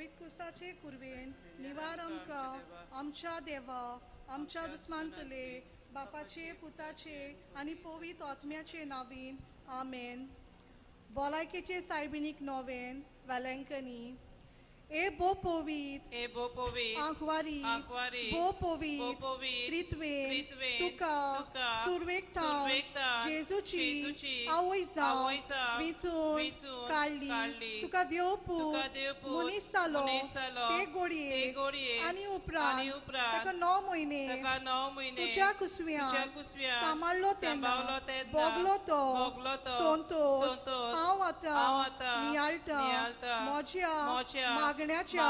पवित्र कुसाचे कुरवेन निवार आमकां आमच्या देवा आमच्या दुस्मानतले बापाचे पुताचे आनी पवित्र आत्म्याचे नावीन आमेन. भलायकेचे सायबिणीक नोवेन वेलंकनी ए बो पवित्र आंखवारी बो पवित्र त्रित्वेन तुका सुरवेकता जेजूची आवयसा विचून काडली तुका देवपूत मनीस जालो ते घोडये आनी उपरांत ताका 9 म्हयने तुज्या कुसव्यान सांबाळलो तेन्ना भोगलो तो संतोष हांव आतां नियाळटा म्हज्या मागण्याच्या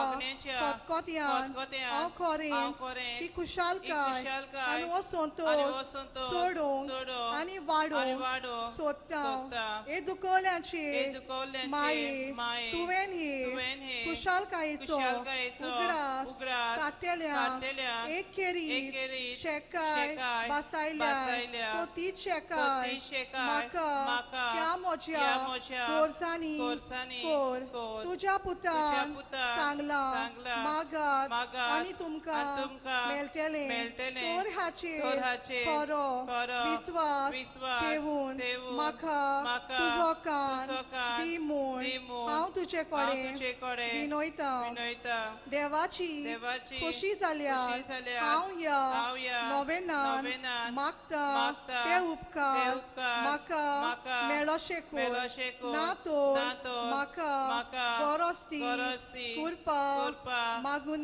खतखत्यान हांव खरेंच ती खुशालकाय आनी हो संतोष सोडूंक आनी वाडोवंक सोदता. हे दुखवल्यांचे माये तुवें हे खुशालकायेचो उगडास काडटेल्यांक एक खेरीत शेकाय बसायल्या तो तीच शेकाय म्हाका ह्या म्हज्या गोरसांनी कोर तुज्या पुतान सांगला मागात आनी तुमकां मेळटलें तोर हाचेर खरो विस्वास ठेवून म्हाका तुजो कान दी म्हूण हांव तुजे कडेन विनयता. देवाची खोशी जाल्यार हांव ह्या नोवेनान मागता ते उपकार म्हाका मेळोशेको ना तोर म्हाका गरजती कुरपा मागून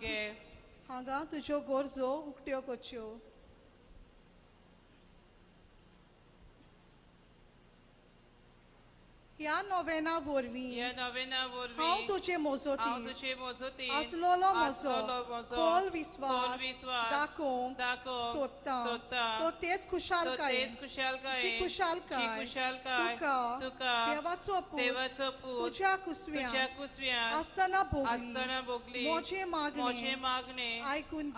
घे. हांगा तुज्यो गरजो उक्त्यो करच्यो. ह्या नोवेना वरवीं हांव तुजे मोजोती आसलोलो म्हजो खोल विस्वास दाखोवंक सोदता. तो तेच खुशालकाय तुका देवाचो पूत तुज्या कुसव्यान आसतना भोगली मोचे मागणे आयकून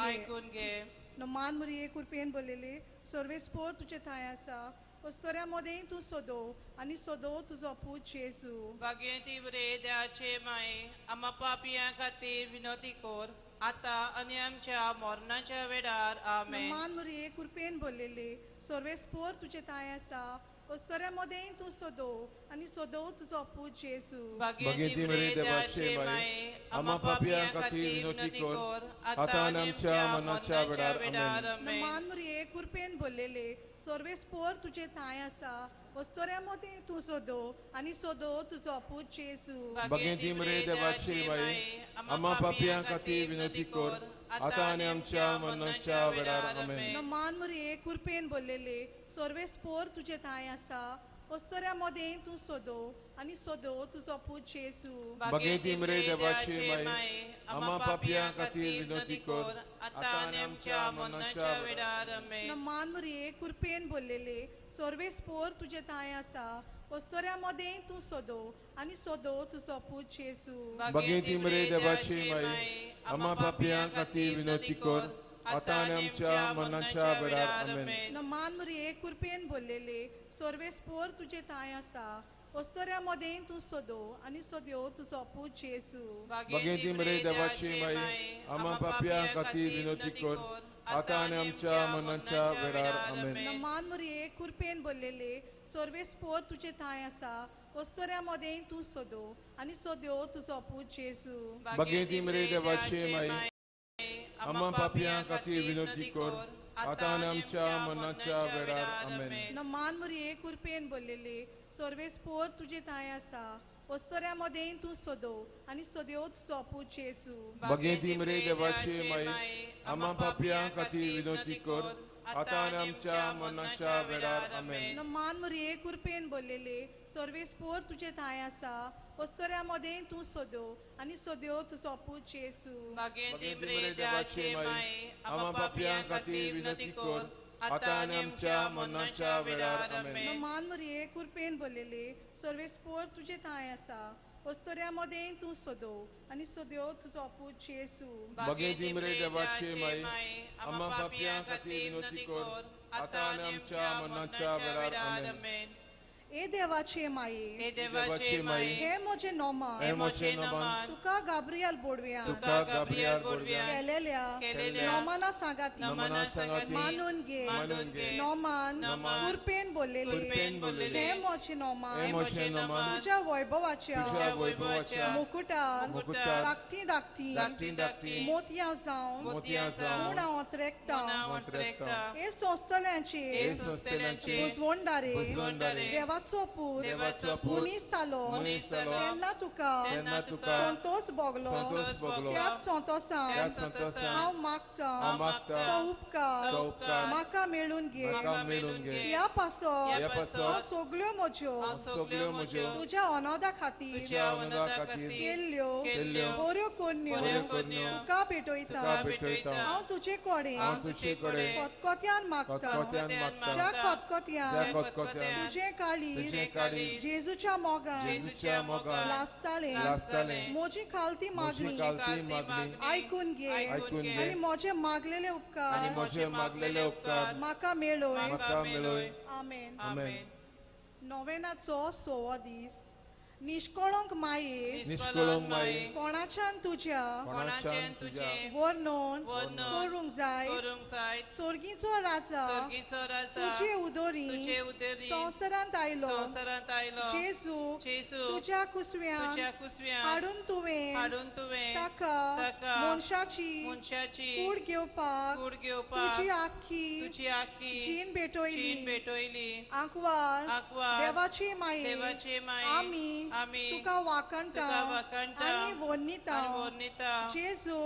घे. मान मुरी कुरपेन बोललेले सर्वेस्पोर तुजे थंय आसा वस्तोऱ्या मदें तूं सोदो आनी सोदो तुजो पूत जेजू. भाग्यवती बरे देवाचे माये आम्हा पापियां खातीर विनोदी कोर आतां आनी आमच्या मरणाच्या वेळार आमेन. मान मुरी कुरपेन बोललेले सर्वेस्पोर तुजे थंय आसा वस्तोऱ्या मदें तूं सोदो आनी सोदो तुजो पूत जेजू. भाग्यवती बरे देवाचे माये आम्हा पापियां खातीर विनोदी कोर आतां आनी आमच्या मरणाच्या वेळार आमेन. मान मुरी कुरपेन बोललेले सर्वेस्पोर तुजे थंय आसा वस्तोऱ्या मदें तूं सोदो आनी सोदो तुजो पूत जेजू. भाग्यवती बरे देवाचे माये आम्हा पापियां खातीर विनोदी कोर आतां आनी आमच्या मरणाच्या वेळार आमेन. मान मुरी कुरपेन बोललेले सर्वेस्पोर तुजे थंय आसा वस्तोऱ्या मदें तूं सोदो आनी सोदो तुजो पूत जेजू. भाग्यवती बरे देवाचे माये आम्हा पापियां खातीर विनोदी कोर आतां आनी आमच्या मरणाच्या वेळार आमेन. मान मुरी कुरपेन बोललेले सर्वेस्पोर तुजे थंय आसा वस्तोऱ्या मदें तूं सोदो आनी सोदो तुजो पूत जेजू. भाग्यवती बरे देवाचे माये आम्हा पापियां खातीर विनोदी कोर आतां आनी आमच्या मरणाच्या वेळार आमेन. मान मुरी कुरपेन बोललेले सर्वेस्पोर तुजे थंय आसा वस्तोऱ्या मदें तूं सोदो आनी सोद्यो तुजो पूत जेजू. भाग्यवती बरे देवाचे माये आम्हा पापियां खातीर विनोदी कोर आतां आनी आमच्या मरणाच्या वेळार आमेन. मान मुरी कुरपेन बोललेले सर्वेस्पोर तुजे थंय आसा वस्तोऱ्या मदें तूं सोदो आनी सोद्यो तुजो पूत जेजू. भाग्यवती बरे देवाचे माये आम्हा पापियां खातीर विनोदी कोर आतां आनी आमच्या मरणाच्या वेळार आमेन. मान मुरी कुरपेन बोललेले सर्वेस्पोर तुजे थंय आसा वस्तोऱ्या मदें तूं सोदो आनी सोद्यो तुजो पूत जेजू. भाग्यवती बरे देवाचे माये आम्हा पापियां खातीर विनोदी कोर आतां आनी आमच्या मरणाच्या वेळार आमेन. मान मुरी कुरपेन बोललेले सर्वेस्पोर तुजे थंय आसा वस्तोऱ्या मदें तूं सोदो आनी सोद्यो तुजो पूत जेजू. भाग्यवती बरे देवाचे माये आम्हा पापियां खातीर विनोदी कोर आतां आनी आमच्या मरणाच्या वेळार आमेन. मान मुरी कुरपेन बोललेले सर्वेस्पोर तुजे थंय आसा वस्तोऱ्या मदें तूं सोदो आनी सोद्यो तुजो पूत जेजू. भाग्यवती बरे देवाचे माये आम्हा पापियां खातीर विनोदी कोर आतां आनी आमच्या मरणाच्या वेळार आमेन. ए देवाचे माये देवाचे माई हे मोचे नोमान हे मोचे नोमान तुका गाब्रियल बोडव्यान केलेल्या नोमाना सांगाती मानून घे नोमान कुरपेन बोललेले हे मोचे नोमान तुझ्या वैभवाच्या मुकुटार धाकटी मोतयां जावन म्हूण हांव ओंत्रेकता हे संस्थल्यांचे उजवणदारे देवाचो पूत मुनीस जालो तेन्ना तुका संतोष भोगलो त्याच संतोषान हांव मागता तो उपकार म्हाका मेळून घे या पासो हांव सगळ्यो म्हज्यो तुज्या अनादा खातीर केल्ल्यो बऱ्यो कोन्यो तुका भेटयता हांव तुजे कडेन खतखत्यान मागता ज्या खतखत्यान तुजे काळीज जेजूच्या मोगान लासताले म्हजी खालती मागणी आयकून घे आनी म्हजे मागलेले उपकार म्हाका मेळय आमेन नोवेनाचो 6वो दीस निष्कळंक माये कोणाच्यान तुज्या वर्णन करूंक जाय सर्गीचो राजा तुजे उदोरी संवसारांत आयलो जेजू तुज्या कुसव्यान हाडून तुवें ताका मनशाची कूड घेवपाक तुजी आख्खी जीण भेटयली आंकवार देवाची माये आमी तुका वाकणटा आनी वन्निता जेजू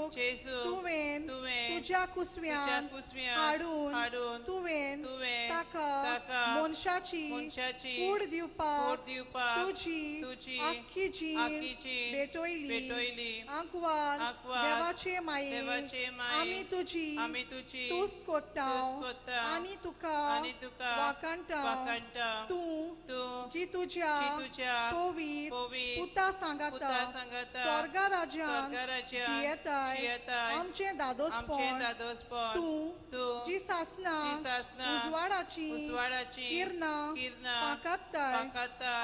तुवें तुज्या कुसव्यान हाडून तुवें ताका मनशाची कूड दिवपाक तुजी आख्खी जीण भेटयली आंकवार देवाचे माये आमी तुजी तुस्त कोत्ता आनी तुका वाकणटा तूं जी तुज्या पवित्र पुता सांगाता स्वर्गा राज्यांत जियेताय आमचे दादोसपण तूं जी सासना उजवाडाची किरणां पाकात्ताय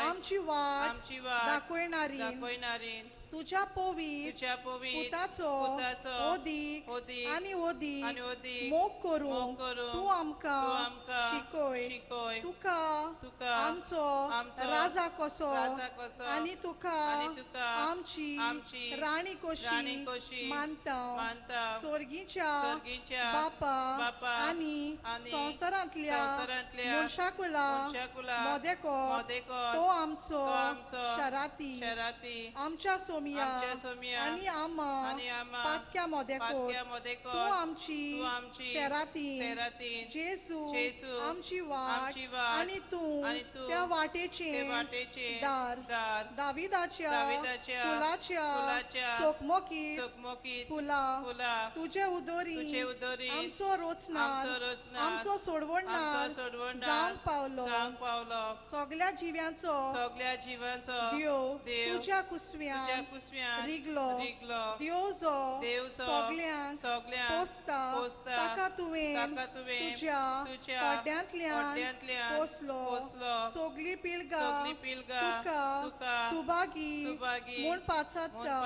आमची वाट दाखोयणारी तुझ्या पवित्र पुताचो ओदीक आनी मोग करूं तूं आमकां शिकय तुका आमचो राजा कसो आनी तुका आमची राणी कशी मानता स्वर्गीच्या बापा आनी संवसारांतल्या मनशाकुला मोदेको तो आमचो शराती आमच्या सोमिया आनी आमा पाक्या मोदेको तूं आमची शेराती जेजू आमची वाट आनी तूं त्या वाटेचें दार दाविदाच्या फुलाच्या चोकमोकीत फुला तुजे उदोरी आमचो रोचनार आमचो सोडवणनार जावंक पावलो सगळ्या जिव्यांचो देव तुज्या कुसव्यान रिगलो देव सगळ्यांक पोसता ताका तुवें तुज्या पड्ड्यांतल्यान पोसलो सगळी पिळगा तुका सुभागी म्हूण पाचात्ता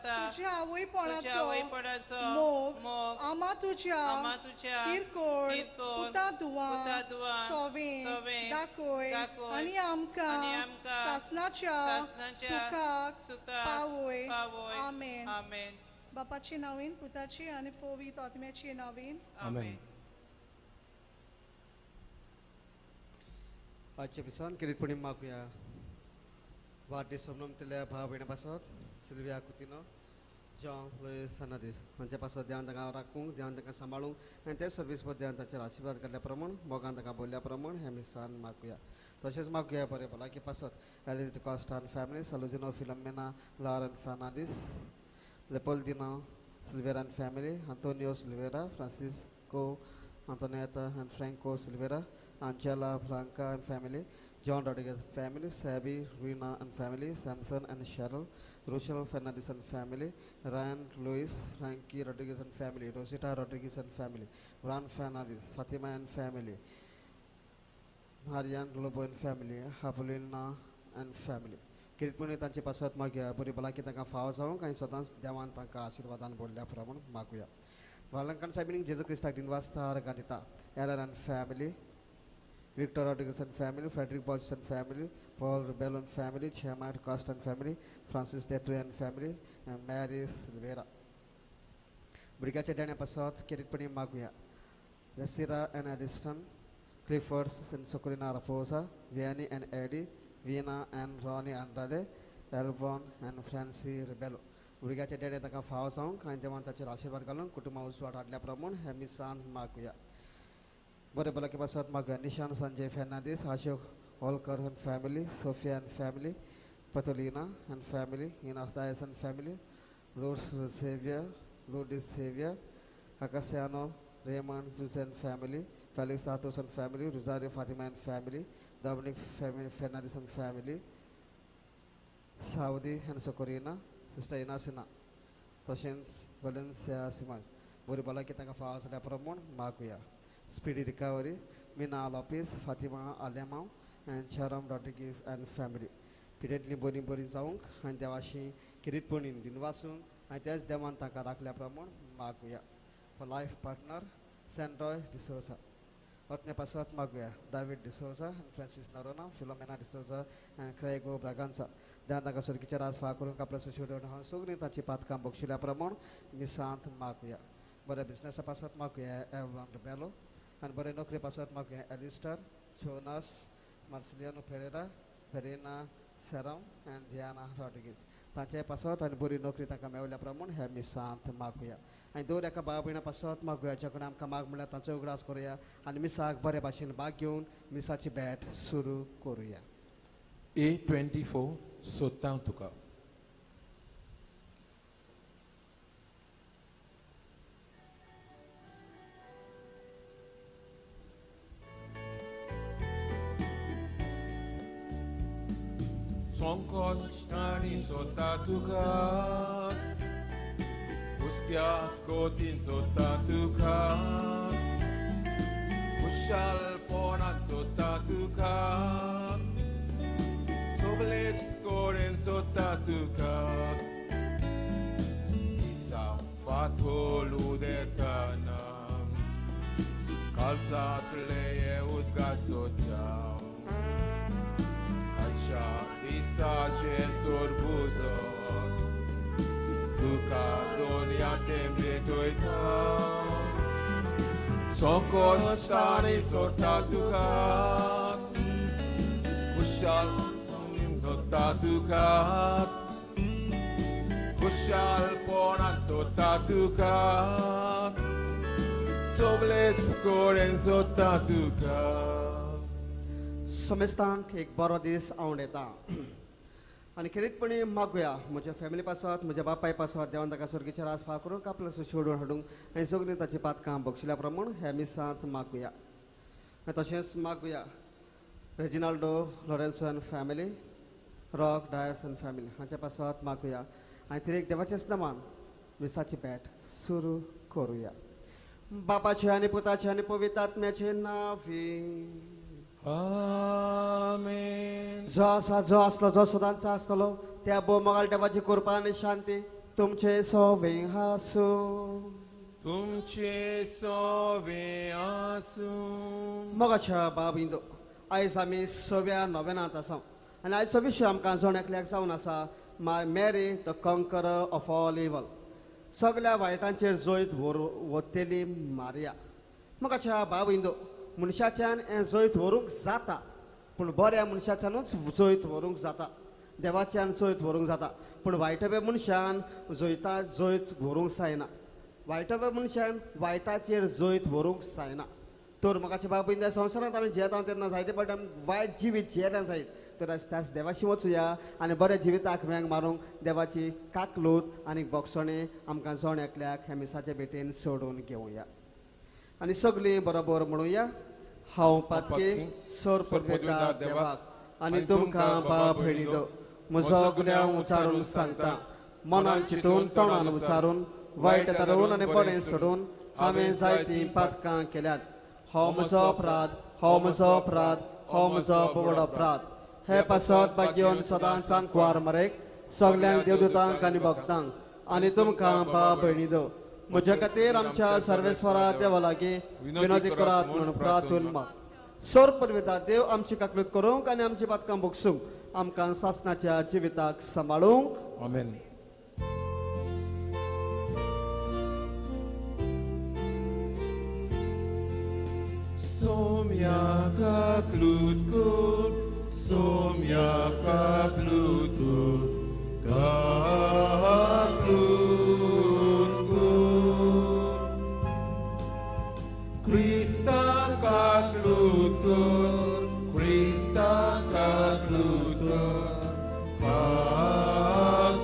तुज्या आवयपणाचो मोग आमा तुज्या किरकोळ पुता दुवा सोवें दाखय आनी आमकां सासनाच्या सुखाक पावय आमेन बापाची नावीन पुताची आनी पवित्र आत्म्याची नावीन आमेन आजच्या दिसान किरीटपणी मागुया वाढदिवस सोमनमतल्या भाव भयणा पासत सिल्विया कुतिनो जॉन लुईस हर्नांडीस हांचे पासत ध्यान तांकां राखूंक ध्यान तांकां सांबाळूंक आनी ते सर्वीस ध्यान तांचेर आशिर्वाद केल्ल्या प्रमाण मोगान तांकां बोल्ल्या प्रमाण हे मिसान मागुया तशेंच मागुया बरें भलायकी पासत एलिट कॉस्टान फॅमिली सलुजिनो Filomena Lauren Fernandes Leopoldino Silveira and family Antonio Silveira Francisco Antonieta and Franco Silveira, Angela Blanca and family, John Rodriguez family, Sabi, Rina and family, Samson and Cheryl, Rochelle Fernandez and family, Ryan Luis, Frankie Rodriguez and family, Rosita Rodriguez and family, Ron Fernandez, Fatima and family, Marian, Lobo and family, Hapulina and family. किरीटपुणी तांचे पासत मागया बरी भलाकी तांकां फाव जावं कांय सदांच देवान तांकां आशिर्वादान बोल्ल्या प्रमाण मागुया वालंकन साहेबीन जेजू क्रिस्ताक दिनवासता आर्गां दिता error end family Victor Rodriguez and family, Frederick Bodge and family, Paul Rebello and family, Chairman Cost and family, Francis Detue and family, and Maris Rivera. Brigacha Dana Pasot, Kiritpani Maguya, Yasira and Addiston, Clifford and Socorina Raposa, Vianney and Eddie, Vienna and Ronnie Andrade, Elvon and Francie Rebello. Brigacha Dana Taka Fao Song, and the one touch Rashid Galon, Kutuma Uswat Adla Pramon, Hemisan Maguya. बड़े बला के pass मगर निशान Sanjay Fernandes Ashok Holkar and family Sophia and family Patolina and family Ina Dias and family Lourdes Xavier Lourdes Xavier Acasiano Raymond Susan family Felix Athos and family Rosario Fatima and family Dominic family Fernandez and family Saudi and Socorina Sister Inasina Toshens Valencia Simons बड़े बला के तंग फास ले प्रमोन माकुया Speedy recovery, Mina Lopez, Fatima Alemao, and Charam Rodriguez and family. Piretli Boni Borizong, and Devashi, Kiritpunin, Dinwasung, and there's Devan Takarakla Pramon, Maguya. For life partner, Sandroy D'Souza. Otne Pasot Maguya, David D'Souza, and Francis Narona, Philomena D'Souza, and Craigo Braganza. Dan Nagasur Kicharas Fakurun Kaplas Shudo Hansugni, Tachipat Kambokshila Pramon, Nisant Maguya. But a business Pasot Maguya, Evron Rebello. And bore nokri pasat magya Alistair, Jonas, Marceliano Pereira, Verena Serram, and Diana Rodriguez. Tanche pasat and bore nokri taka mewla pramon hemi sant magya. And do reka babina pasat magya jakonam kamag mula tancho gras Korea and misak bare bashin bagyun misachi bet suru Korea. A24 Sotantuka. Sonkos tani sotatuka Uskia kotin sotatuka Ushal ponan sotatuka Soblets koren sotatuka Isa fatolu detanam Kalzat leye udga sotjam Isa Jesur buzot Tuka donia temble toita Sokos tani sotatuka Kushal sotatuka Kushal ponan sotatuka Soblets koren sotatuka समस्तांक एक बरो दीस हांव येता आनी खरीतपणी मागुया म्हज्या family पासत म्हज्या बापाय पासत देवान ताका सुर्गीच्या रास फाव करून कापला सोडून हाडूंक आनी सगळीं ताची पातकां बक्षिल्या प्रमाण ह्या मिसांत मागुया तशेंच मागुया Reginaldo Lourenco and family Roque Dias and family हांच्या पासत मागुया आनी तिरेक देवाचेच नांवान मिसाची भेट सुरू करुया बापाचे आनी पुताचे आनी पवित्र आत्म्याचे नांवी Amen. जो असलो जो सदांचा आसतलो त्या बोमगाल देवाची कृपा आनी शांती तुमचे सोवे आसूं तुमचे सोवे आसूं मोगाच्या बाबिंदो आयज आमी 6व्या नोवेनांत आसा आनी आयचो विशय आमकां जोण्याकल्याक जावन आसा मॅरी द कॉन्करर ऑफ ऑल इवल सगळ्या वायटांचेर जोयत वतेली मारिया मोगाच्या बाबिंदो मनशाच्यान हें जोयत व्हरूंक जाता पूण बऱ्या मनशाच्यानूच जोयत व्हरूंक जाता देवाच्यान जोयत व्हरूंक जाता पूण वायटव्या मनशान जोयत व्हरूंक जायना वायटव्या मनशान वायटाचेर जोयत व्हरूंक जायना तर म्हाका बाबू ह्या संवसारांत आमी जियेता तेन्ना जायते फावटी आमी वायट जिवीत जियेना जायत तर त्याच देवाशी वचुया आनी बऱ्या जिविताक वेंग मारूंक देवाची काकलूत आनी बोगसणे आमकां जोण एकल्याक ह्या मिसाचे भेटेन सोडून घेवया आनी सगळीं बरोबर म्हणुया हांव पातके सोर पदवेता देवाक आनी तुमकां बाब भयणीदो म्हजो गुन्यांव उचारून सांगता मनान चिंतून तोंडान उचारून वायट धरून आनी बरें सोडून हांवें जायतीं पातकां केल्यात हो म्हजो अपराध होमचो पवडोपरात हे पासत बागयोन सदां सांगवार मरेक सगल्यांक देवदूतांक आनी भक्तांक आनी तुमकां भाव भयणी दो म्हजे खातीर आमच्या सर्वेस्वरा देवा लागीं विनोदी करात म्हणून प्रार्थून माग सोर परविता देव आमची काकलूत करूंक आनी आमची बातकां भोगसूंक आमकां सासणाच्या जिविताक सांबाळूंक आमेन. Somia kaklutku, somia kaklutku, kaklutku. Krista kaklutku, Krista kaklutku, kaklutku.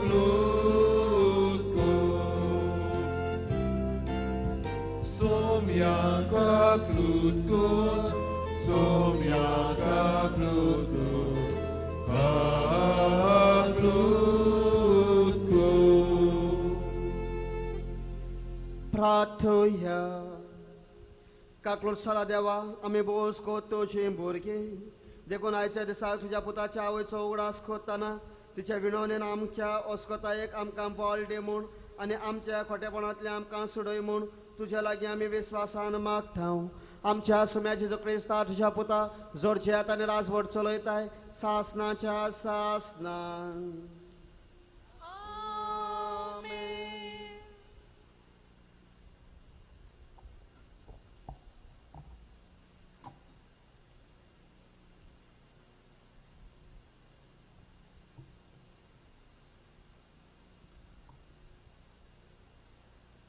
Somia kaklutku, somia kaklutku, kaklutku. प्रार्थूया काकलूत सारा देवा आमी बोस कोत तुझे भुरगे देखून आयच्या दिसाक तुज्या पुताच्या आवयचो उगडास कोत्ताना तिच्या विणवणेन आमच्या ओस्कोतायेक आमकां बळ दे म्हूण आनी आमच्या खोटेपणांतल्यान आमकां सुडय म्हूण तुज्या लागीं आमी विस्वासान मागता आमच्या सुम्या जेजू क्रिस्ता तुज्या पुता जोडचेत आनी राजवट चलयताय सासनाच्या सासनान.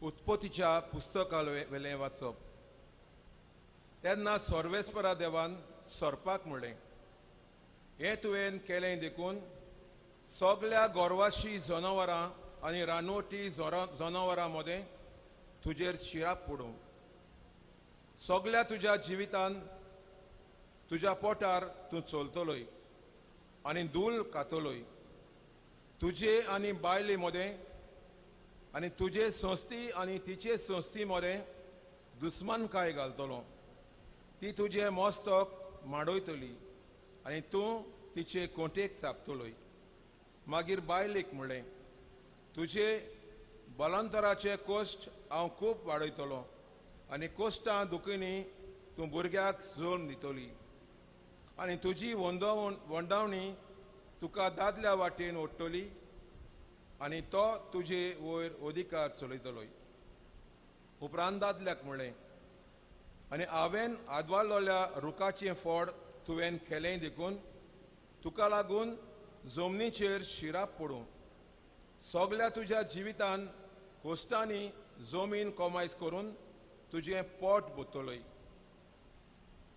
उत्पत्तीच्या पुस्तकावेलें वाचप तेन्ना सर्वेस्परा देवान सोरपाक म्हणलें हें तुवें केलें देखून सगल्या गोरवाशी जनावरां आनी रानवटी जनावरां मदें तुजेर शिराप पडूं सगल्या तुज्या जिवितान तुज्या पोटार तूं चलतलोय आनी दूल खातलोय तुजे आनी बायले मदें आनी तुजे संस्थी आनी तिचे संस्थी मदें दुस्मानकाय घालतलो ती तुजे मस्तक माडयतली आनी तूं तिचे कोंटेक चापतलोय. मागीर बायलेक म्हणलें तुजे बलांतराचे कोश्ट हांव खूब वाडयतलो आनी कोश्टां दुखींनी तूं भुरग्याक जोड दितली आनी तुजी वंडावणी तुका दादल्या वाटेन ओडटली आनी तो तुजे वयर अधिकार चलयतलोय. उपरांत दादल्याक म्हणलें आनी हांवें आदवाळलोल्या रुखाचें फळ तुवें केलें देखून तुका लागून जमनीचेर शिराप पडूं सगल्या तुज्या जिवितान कोश्टांनी जमीन कोमायज करून तुजें पोट भरतलोय.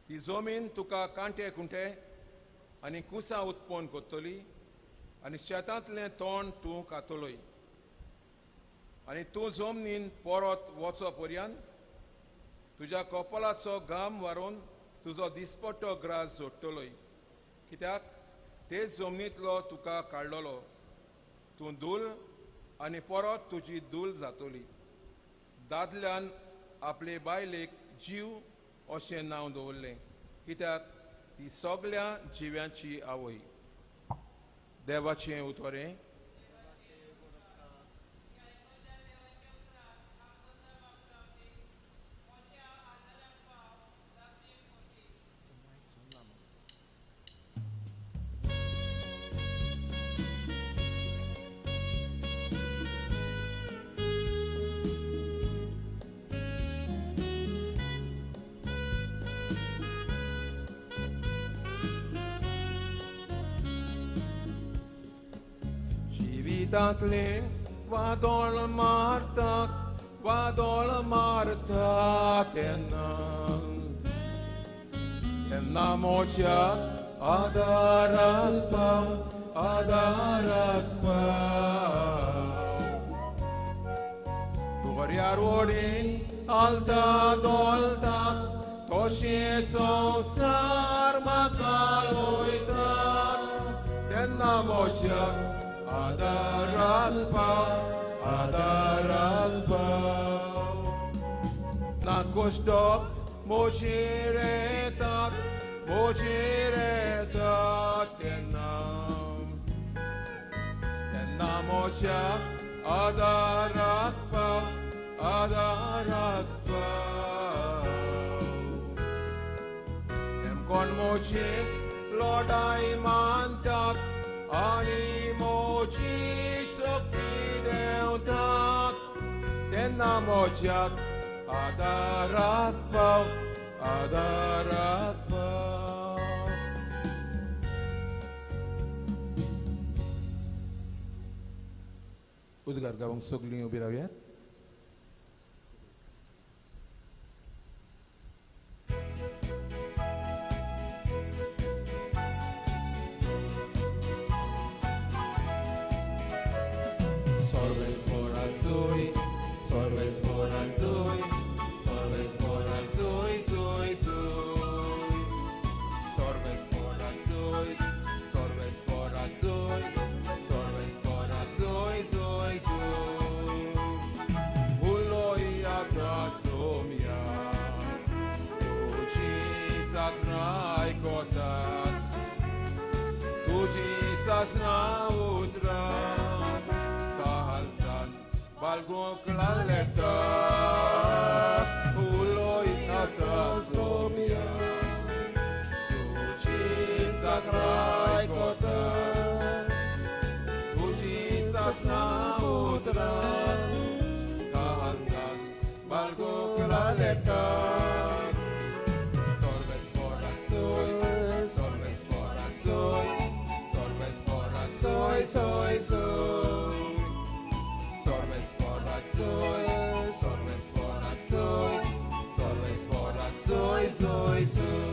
ती जमीन तुका कांटे कुंटे आनी कुसां उत्पन्न करतली आनी शेतांतलें तोंड तूं खातलोय आनी तूं जमनीन परत वचो पर्यंत तुज्या कपालाचो घाम व्हारून तुजो दिसपट्टो ग्रास जोडटलोय कित्याक ते जमनींतलो तुका काडलोलो तूं दूल आनी परत तुजी दूल जातली. दादल्यान आपले बायलेक जीव अशें नांव दवरलें कित्याक ती सगल्या जिव्यांची आवय. देवाचें उतोरें. Jivitatlen vadol Marta tenna mocia adaratpa Tuvariar odin alta dolta Toshi sonsar makaloita tenna mocia Adaratpa Na kosto mochiretat 모질에 덧겠나 나 모자 아다락바 엠건 모지 로다이 만탁 아니 모지 석비대우탁 나 모자 아다락바 Udgar gawang sugling ubirawyat. Sorbes morazui, sorbes morazui, sorbes morazui, zui zui. Sorbes morazui, sorbes morazui, sorbes morazui, zui zui. Uloi agrasomia, uci zakrai kotak, tuci sasna utra. Balgo klaleta uloi atasomia tuci zakrai kota tuci sasna utra kahansan balgo klaleta sorbes morazoi sorbes morazoi sorbes morazoi soy soy Sorbes morazoi, sorbes morazoi, sorbes morazoi, zoi zoi.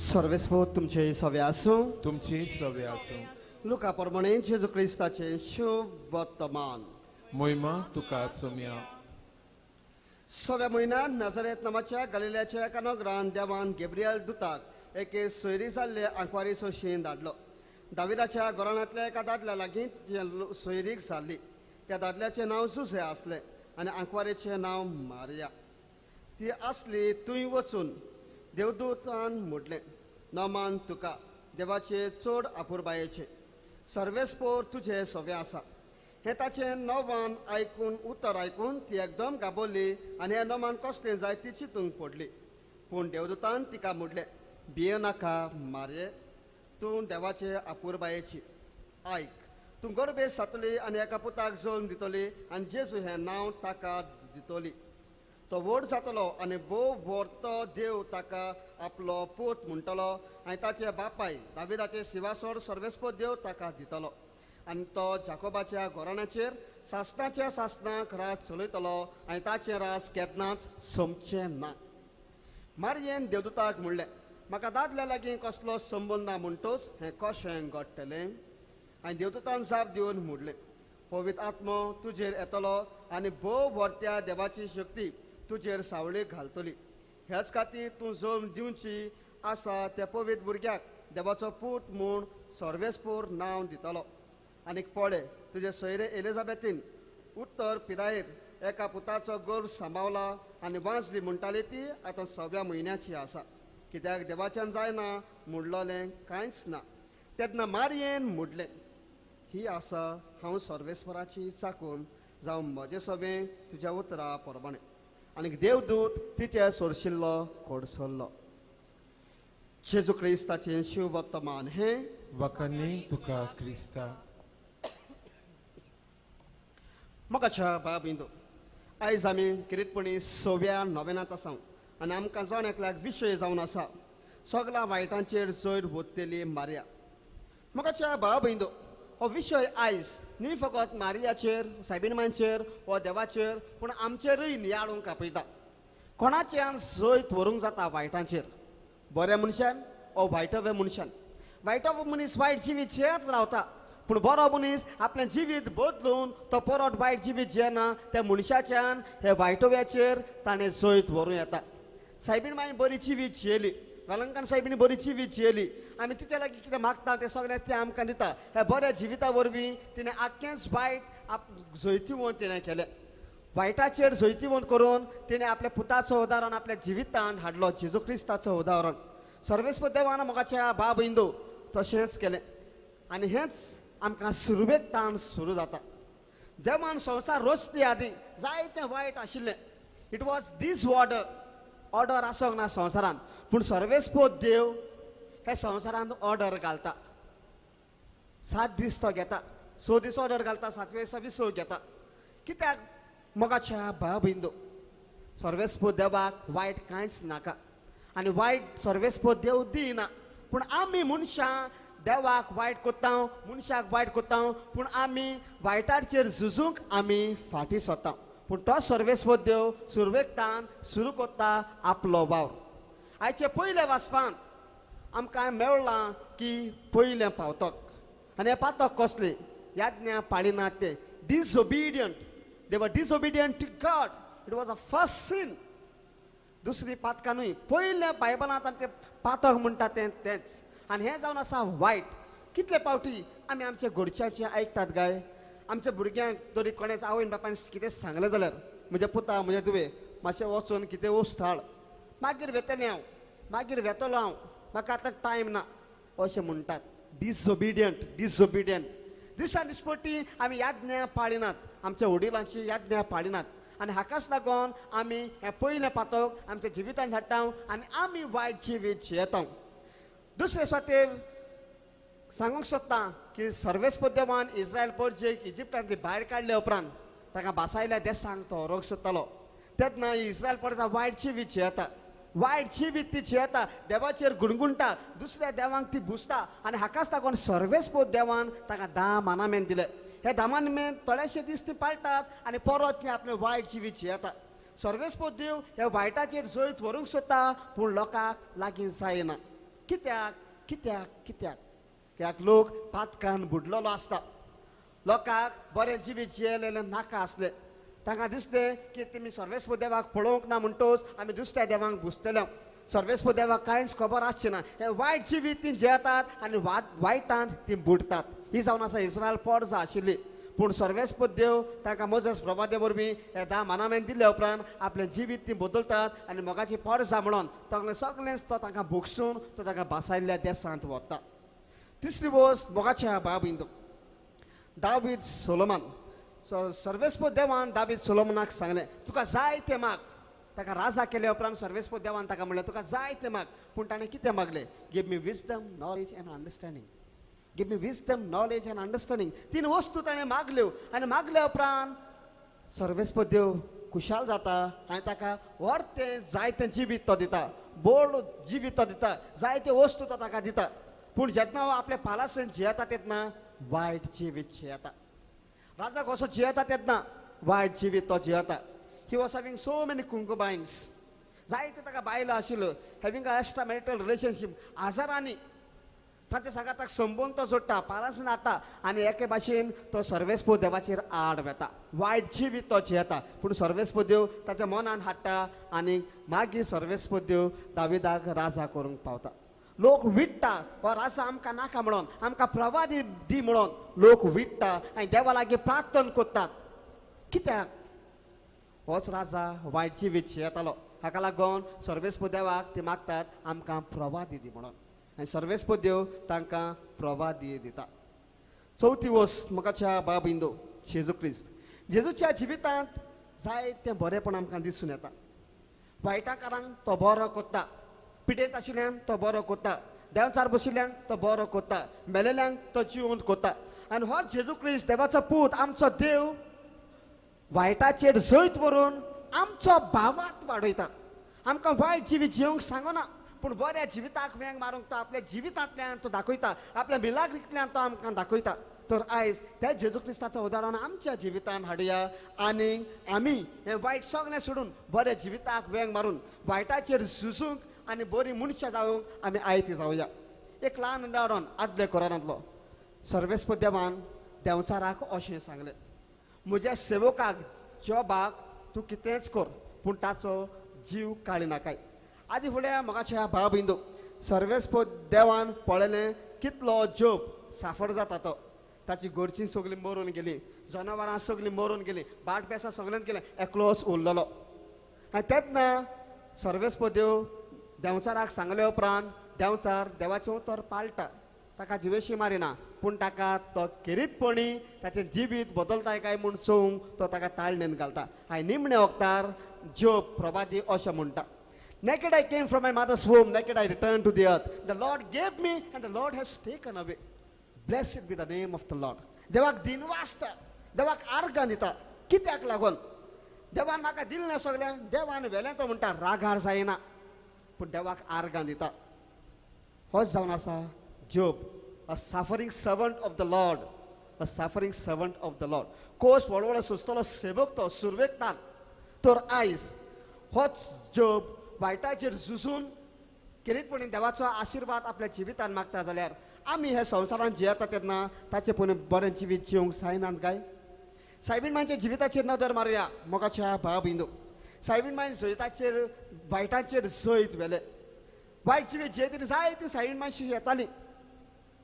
सर्वेस्व तुमचे सवे आसूं तुमची सवे आसूं Luca प्रमाणे जेजू क्रिस्ताचे शुभ वर्तमान मोहिमा तुका सोम्या सव्या म्हयन्यात नाझारेत नांवाच्या गलिल्याच्या एका नगरान देवान गेब्रियल दुताक एके सोयरी जाल्ले आंकवारी सोशीन धाडलो दाविदाच्या घराण्यांतल्या एका दादल्या लागीं सोयरीक जाल्ली त्या दादल्याचें नांव जुझे आसलें आनी आंकवारेचें नांव मारिया ती आसली थंय वचून देवदूतान म्हटलें नोमान तुका देवाचे चड आपुरबायेचें सर्वेस्पोर तुजें सवें आसा हें ताचें नोमान आयकून उतर आयकून ती एकदम गाबोली आनी हें नोमान कसलें जाय ती चिंतूंक पडली पूण देवदूतान तिका म्हटलें भिये नाका मारये तूं देवाचे आपुरबायेची आयक तूं गर्भे जातली आनी एका पुताक जल्म दितली आनी जेजू हें नांव ताका दितली तो व्हड जातलो आनी भोव व्हरतो देव ताका आपलो पूत म्हणटलो आनी ताचे बापाय दाविदाचे सिंहासन सर्वेस्प देव ताका दितलो आनी तो जाकोबाच्या घराण्याचेर सासणाच्या सासणाक राज चलयतलो आनी ताचें राज केन्नाच सोंपचें ना मारयेन देवदूताक म्हणलें म्हाका दादल्या लागीं कसलो संबंद ना म्हणटोच हें कशें घडटलें आनी देवदूतान जाप दिवन म्हणलें पवित्र आत्मो तुजेर येतलो आनी भोव व्हरत्या देवाची शक्ती तुजेर सावळेक घालतली हेच खातीर तूं जल्म दिवची आसा त्या पवित्र भुरग्याक देवाचो पूत म्हूण सर्वेस्पोर नांव दितलो आनीक पळय तुजे सोयरे एलिझाबेथीन उत्तर पिरायेर एका पुताचो गर्भ सांबावला आनी वांचली म्हणटाली ती आतां 6व्या म्हयन्याची आसा कित्याक देवाच्यान जायना म्हणलोलें कांयच ना तेन्ना मारयेन म्हणलें ही आसा हांव सर्वेस्पराची चाकून जावं म्हजें सवें तुज्या उतरा प्रमाणें आनीक देवदूत तिचे सोरशिल्लो कोडसल्लो जेजू क्रिस्ताचें शिव वर्तमान हें वखणी तुका क्रिस्ता मोगाच्या बाबिंदो आयज आमी किरीतपणी 6व्या नोवेनांत आसा आनी आमकां जाण एकल्याक विशय जावन आसा सगळ्या वायटांचेर जैर वतलेली मारिया मोगाच्या बाबिंदो हो विशय आयज न्ही फकत मारियाचेर सायबीणमांचेर वा देवाचेर पूण आमचेरूय नियाळूंक आपयता कोणाच्यान जैत व्हरूंक जाता वायटांचेर बऱ्या मनशान वा वायटव्या मनशान वायटव मनीस वायट जिवीत जियेत रावता पूण बरो मनीस आपलें जिवीत बदलून तो परत वायट जिवीत जियेना त्या मनशाच्यान हे वायटव्याचेर ताणें जैत व्हरूं येता सायबीण मागीर बरी जिवीत जियेली वेलंकन सायबीण बरी जिवीत जियेली आमी तिच्या लागीं कितें मागता तें सगळें तें आमकां दिता ह्या बऱ्या जिविता वरवीं तिणें आख्खेंच वायट जैती व्हरून तिणें केलें वायटाचेर जैतिवंत करून तिने आपल्या पुताचं उदाहरण आपल्या जिवितांत हाडलो. जेजू क्रिस्ताचं उदाहरण सर्वेस्पर देवान मोगाच्या बाब इंदू तशेंच केलें. आनी हेंच आमकां सुरवेकतान सुरू जाता. देवान संवसार रचते आदी जायतें वायट आशिल्लें. इट वॉज ऑर्डर आसोंक ना संवसारांत. पूण सर्वेस्पर देव हे संवसारांत ऑर्डर घालता. 7 दीस तो घेता. 6 दीस ऑर्डर घालता. 7वे दिसा विसव घेता. कित्याक मोगाच्या बाब इंदू सर्वेस्पर देवाक वायट कांयच नाका आनी वायट सर्वेस्पर देव दिना. पूण आमी मनशां देवाक वायट कोत्ता, मनशाक वायट कोत्ता. पूण आमी वायटाचेर झुजूंक आमी फाटीं सरता. पूण तो सर्वेस्पर देव सुरवेकतान सुरू कोत्ता आपलो वावर. आयचे पयले वाचपान आमकां मेळ्ळां की पयलें पावतक. आनी हें पातक कसलें याज्ञा पाळिनात ते. Disobedient. They were disobedient to God. It was a first sin. दुसरी पातकानूय पयलें बायबलांत आमचे पातक म्हणटा तेंच. आनी हें जावन आसा वायट. कितले फावटी आमी आमच्या घरच्यांचें आयकतात काय. आमच्या भुरग्यांक तरी कोणेच आवयन बापायन कितें सांगलें जाल्यार म्हजे पुता म्हजे तुवें मातशें वचून कितें वस्त हाड. मागीर वेतलें हांव, मागीर वेतलो हांव, म्हाका आतां टायम ना अशें म्हणटात. डिसओबिडियंट. दिसा दिसपट्टी आमी याज्ञा पाळिनात. आमच्या वडिलांची याज्ञा पाळिनात. आनी हाकाच लागून आमी हें पयलें पातक आमच्या जिवितांत हाडटा आनी आमी वायट जिवीत जियेता. दुसरे सुवातेर सांगूंक सोदता की सर्वेस्पर देवान इस्रायल परजेक इजिप्टांतली भायर काडले उपरांत ताका बासायल्या देशांक तो व्हरोंक सोदतालो. तेन्ना इस्रायल परजा वायट जिवीत जियेता. वायट जिवीत ती जियेता. देवाचेर गुणगुणटा. दुसऱ्या देवांक ती बुजता. आनी हाकाच लागून सर्वेस्पर देवान ताका 10 मानामेंट दिले. हे 10 मानामेंट थोडेशे दीस ती पाळटात आनी परत ती आपलें वायट जिवीत जियेता. सर्वेस्पर देव हे वायटाचेर जैत व्हरूंक सोदता पूण लोकांक लागीं जायना. कित्याक कित्याक कित्याक कित्याक लोक पातकान बुडलेलो आसता. लोकांक बरें जिवीत जियेलेलें नाका आसलें. तांकां दिसलें की तेमी सर्वेस्पर देवाक पळोवंक ना म्हणटोच आमी दुसऱ्या देवांक बुजतले. सर्वेस्पर देवाक कांयच खबर आसची ना. हे वायट जिवीत ती जियेतात आनी वायटांत ती बुडटात. ही जावन आसा इस्रायल परजा आशिल्ली. पूण सर्वेस्पर देव तांकां मोजेस प्रभादे वरवीं हे 10 मानामेंट दिले उपरांत आपलें जिवीत ती बदलतात आनी मोगाची परजा म्हणून तगलें सगळेंच तो तांकां भोगसून तो तांकां बासायल्ल्या देसांत व्हरता. तिसरी वस्त मोगाच्या बाब इंदू दावीद सोलोमन. सर्वेस्पर देवान दावीद सोलोमनाक सांगलें तुका जाय तें माग. ताका राजा केले उपरांत सर्वेस्पर देवान ताका म्हणलें तुका जाय तें माग. पूण ताणें कितें मागलें. Give me wisdom knowledge end understanding. Give me wisdom knowledge end understanding. 3 वस्तू ताणें मागल्यो आनी मागल्या उपरांत सर्वेस्पर देव खुशाल जाता आनी ताका व्हडतें जायतें जिवीत तो दिता. बोड जिवीत तो दिता. जायत्यो वस्तू तो ताका दिता. पूण जेन्ना हो आपल्या पालासन जियेता तेन्ना वायट जिवीत जियेता. राजा कसो जियेता तेन्ना वायट जिवीत तो जियेता. He was having so many concubines. जायत्यो ताका बायलो आशिल्ल्यो. Having a extra marital relationship. हजारांनी ताचे सांगात ताका संबोवन तो जोडटा पालासून हाडटा आनी एके भाशेन तो सर्वेस्पर देवाचेर आड वेता. वायट जिवीत तो जियेता. पूण सर्वेस्पर देव ताच्या मनान हाडटा आनी मागीर सर्वेस्पर देव दाविदाक राजा करूंक पावता. लोक विट्टा हो राजा आमकां नाका म्हणून आमकां प्रवादी दी म्हणून लोक विट्टा आनी देवा लागीं प्रार्थना कोत्तात. कित्याक होच राजा वायट जिवीत जियेतालो. हाका लागून सर्वेस्पर देवाक ते मागतात आमकां प्रवादी दी म्हणून आनी सर्वेस्पर देव तांकां प्रवादी दिता. चवथी वस्त मोगाच्या बाब इंदू जेजू क्रिस्त. जेजूच्या जिवितांत जायतें बरेंपण आमकां दिसून येता. वायटाकारांक तो बरो कोत्ता. पिडेत आशिल्ल्यांक तो बरो कोत्ता. देंवचार बशिल्ल्यांक तो बरो कोत्ता. मेलेल्यांक तो जिवंत कोत्ता. आनी हो जेजू क्रिस्त देवाचो पूत आमचो देव वायटाचेर जैत व्हरून आमचो भावांत वाडयता. आमकां वायट जिवीत जियोंक सांगना पूण बऱ्या जिविताक वेंग मारूंक तो आपल्या जिवितांतल्यान तो दाखयता. आपल्या मिलाग्रींतल्यान तो आमकां दाखयता. तर आयज त्या जेजू क्रिस्ताचें उदाहरण आमच्या जिवितांत हाडुया आनी आमी हें वायट सगळें सोडून बऱ्या जिविताक वेंग मारून वायटाचेर झुजूंक आनी बरीं मनशां जावंक आमी आयती जावया. एक ल्हान उदाहरण आदले कोरांतलो. सर्वेस्पर देवान देंवचाराक अशें सांगलें म्हज्या सेवकाक जॉबाक तूं कितेंच कर पूण ताचो जीव काडी नाकाय. आदी फुडें मोगाच्या बाब इंदू सर्वेस्पर देवान पळयलें कितलो जॉब साफर जाता तो. ताची घरचीं सगळीं मरून गेलीं. जनावरां सगळीं मरून गेलीं बाट पेसा सगळ्यांत गेलें एकलोच उरलेलो आनी तेन्ना सर्वेस्प देव देंवचाराक सांगले उपरांत देंवचार देवाचें उतर पाळटा ताका जिवेशी मारिना पूण ताका तो किरीतपणी ताचें जिवीत बदलताय काय म्हूण चोवंक तो ताका ताळणेन घालता हांवें निमणे वक्तार जोब प्रभाती अशें म्हणटा Naked I came from my mother's womb, naked I returned to the earth. The Lord gave me and the Lord has taken away. Blessed be the name of the Lord. देवाक दिनवा आसता देवाक आर्गां दिता कित्याक लागून देवान म्हाका दिल्लें सगळें देवान व्हेलें तो म्हणटा रागार जायना पूण देवाक आर्गां दिता होच जावन आसा Job a suffering servant of the Lord a suffering servant of the Lord कोस व्हड व्हड सुस्तलो सेवक तो सुरवेकतान तर आयज होच जोब वायटाचेर झुजून किरीतपणी देवाचो आशिर्वाद आपल्या जिवितान मागता जाल्यार आमी हे संवसारांत जियेता तेन्ना ताचे पयलीं बरें जिवीत जिवंक जायनात काय सायबीण मांचे जिविताचेर नदर मारुया मोगाच्या भाव बिंदू सायबीण मांय जैताचेर वायटाचेर जैत व्हेलें वायट जिवीत जियेतली जायतीं सायबीण मातशी येतालीं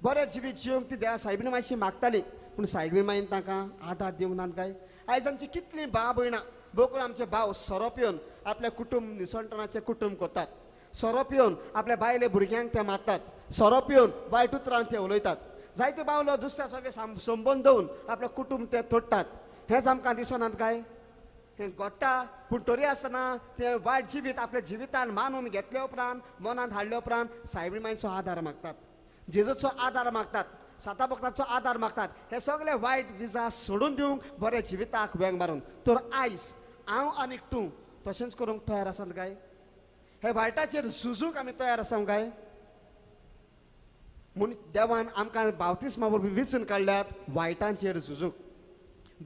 बरें जिवीत जिवंक ती देवा सायबीण मातशी मागतालीं पूण सायबीण मायन तांकां आदार दिवंक नात काय आयज आमची कितलीं भाव भयणां बोकून आमचे भाव सोरोप येवन आपले कुटुंब निसंटणाचे कुटुंब करतात सोरोप येवन आपल्या बायले भुरग्यांक ते मारतात सोरोप येवन वायट उतरांत ते उलयतात जायते बावलो दुसऱ्या सगळे संबंद दवरून आपले कुटुंब ते तोडटात हेंच आमकां दिसनात काय हें घडटा पूण तरी आसतना ते वायट जिवीत आपल्या जिवितान मानून घेतले उपरांत मनांत हाडले उपरांत सायबीण मांयचो आदार मागतात जेजूचो आदार मागतात साता भक्ताचो आदार मागतात हे सगळे वायट विजा सोडून दिवंक बरे जिविताक वेंग मारून तर आयज हांव आनीक तूं तशेंच करूंक तयार आसात काय हे वायटाचेर झुजूंक आमी तयार आसा काय म्हूण देवान आमकां बावतिस्मा वरवीं वेंचून काडल्यात वायटांचेर झुजूंक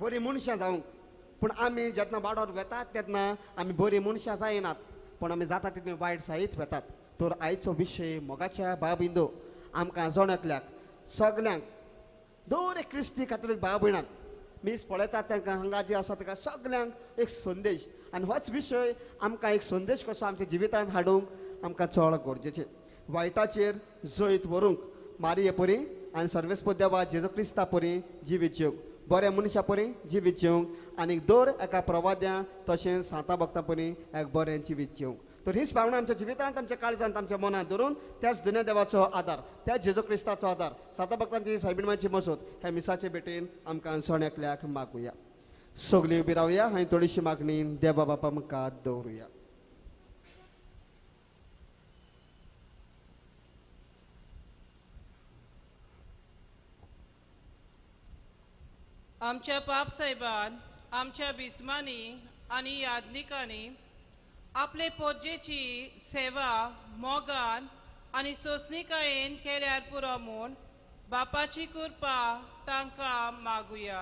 बरीं मनशां जावंक पूण आमी जेन्ना वाडोर वेतात तेन्ना आमी बरीं मनशां जायनात पूण आमी जाता तितली वायट सायत वेतात तर आयचो विशय मोगाच्या बाबिंदो आमकां जोणकल्याक सगल्यांक दर एक क्रिस्ती कातोलीक भाव भयणांक मीस पळयतात तांकां हांगा जे आसा ताका सगल्यांक एक संदेश आनी होच विशय आमकां एक संदेश कसो आमच्या जिवितांत हाडूंक आमकां चड गरजेचें वायटाचेर जैत व्हरूंक मारये परी आनी सर्वेस्प देवा जेजू क्रिस्ता परी जिवीत जिवंक बऱ्या मनशा परी जिवीत जिवंक आनी दर एका प्रवाद्या तशेंच सांता भक्ता परी एक बरें जिवीत जिवंक तर हीच भावना आमच्या जिवितांत आमच्या काळजांत आमच्या मनांत धरून त्याच दुन्या देवाचो आदार त्या जेजू क्रिस्ताचो आदार साता भक्तांची सायबीणमाची मसोत हे मिसाचे भेटेन आमकां सोण्याकल्याक मागुया सगळीं उबी रावया हांवें थोडीशी मागणी देवा बापा आमकां दवरुया आमच्या पाप साहेबान आमच्या बिस्मांनी आनी यादनिकांनी आपले पोजेची सेवा मोगान आनी सोसणीकायेन केल्यार पुरो म्हूण बापाची कृपा तांकां मागुया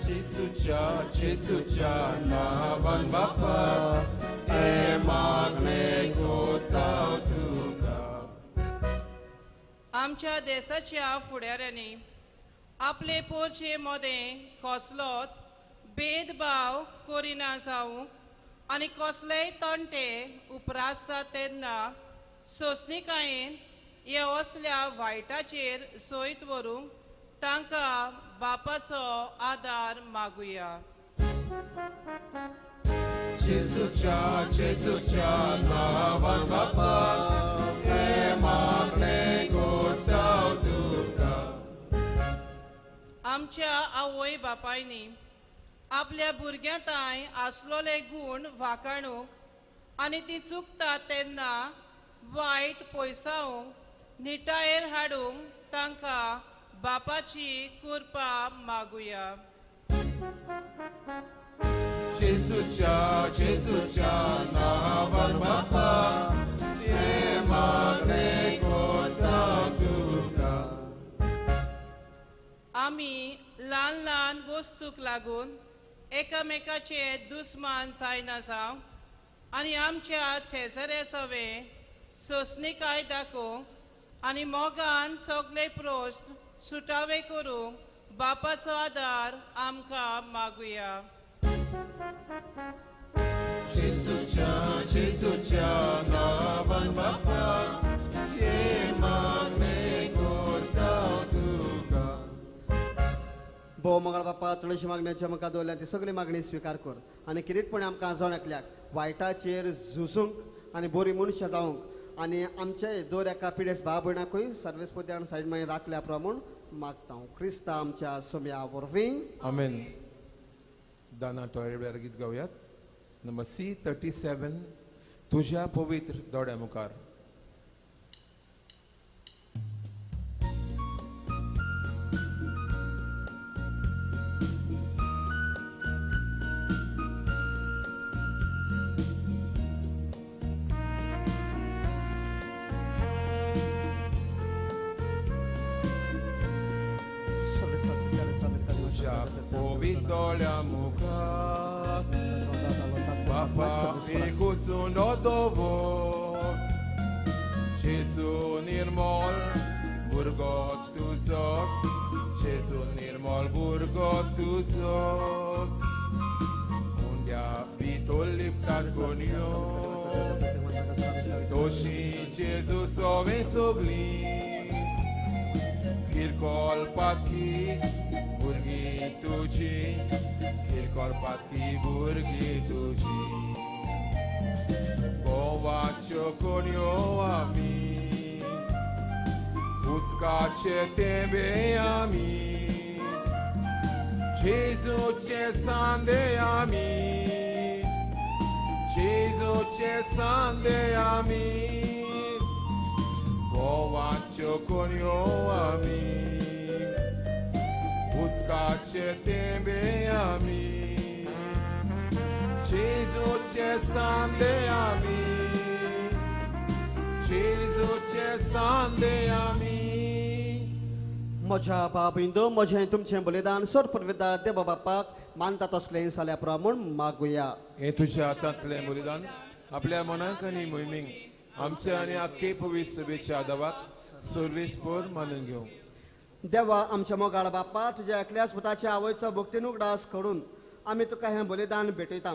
जेसूच्या नावान बापा हे मागणे कोताव तुका आमच्या देशाच्या फुडाऱ्यांनी आपले पोरचे मोदें कसलोच भेदभाव करिना जावंक आनी कसलेय तंटे उपरासता तेन्ना सोसणीकायेन हे असल्या वायटाचेर सोयत व्हरूंक तांकां बापाचो आदार मागुया जेसूच्या नावान बापा हे मागणे कोताव तुका आमच्या आवय बापायनी आपल्या भुरग्यांताय आसलोले गूण वाखाणूंक आनी ती चुकता तेन्ना वायट पयसावंक निटायेर हाडूंक तांकां बापाची कृपा मागुया जेसूच्या नावान बापा हे मागणे कोताव तुका आमी ल्हान ल्हान वस्तूक लागून एकामेकाचे दुस्मान जायना जावंक आनी आमच्या शेजाऱ्या सवे सोसणीकाय दाखोवंक आनी मोगान सगळे प्रश्न सुटावे करूंक बापाचो आदार आमकां मागुया जेसूच्या नावान बापा हे मागणे कोताव तुका हो मंगळ बापा तुळशी मागण्याच्या म्हाका दवरल्या ती सगळी मागणी स्वीकार कर आनी किरीटपणे आमकां जोण्यातल्याक वायटाचेर झुजूंक आनी बरी मनशां जावंक आनी आमचे दर एका पिडेस भाव भयणाकूय सर्वेस्पद्यान सायड मागीर राखल्या प्रमाण मागता क्रिस्ता आमच्या सोम्या वरवीं आमेन. दाना तोयरेर गीत गावयात. नंबर C37 तुझ्या पवित्र दोड्या मुखार. तुझ्या पवित्र दोड्या मुखार Papa ikuțun dodovo Jesu nirmol burgot tuzok Jesu nirmol burgot tuzok Undia bitul liptat gonio Toshi Jesu sove sogli Kirkol patki burgi tuji Kirkolpatki burgi tuji Povaccio conio ami Utkace tebe ami Gesù ce sande ami Gesù ce sande ami Povaccio conio ami Utkace tebe ami Gesù ce sande ami Gesù ce sande ami म्हज्या बाबिंदो म्हजें तुमचें बलिदान sir परवेदा देव बापाक मानता तसलें जाल्या प्रमाण मागुया. हे तुझ्या हातांतलें बलिदान आपल्या मनाक आनी मोहिमेक आमचे आनी आख्खे पवित्र सभेच्या आदाराक सर्वेस्पर मानून घेवं. देवा आमच्या मोगाळ बाप्पा तुझ्या एकल्याच पुताच्या आवयचो भक्तीन उगडास कडून आमी तुका हें बलिदान भेटयता.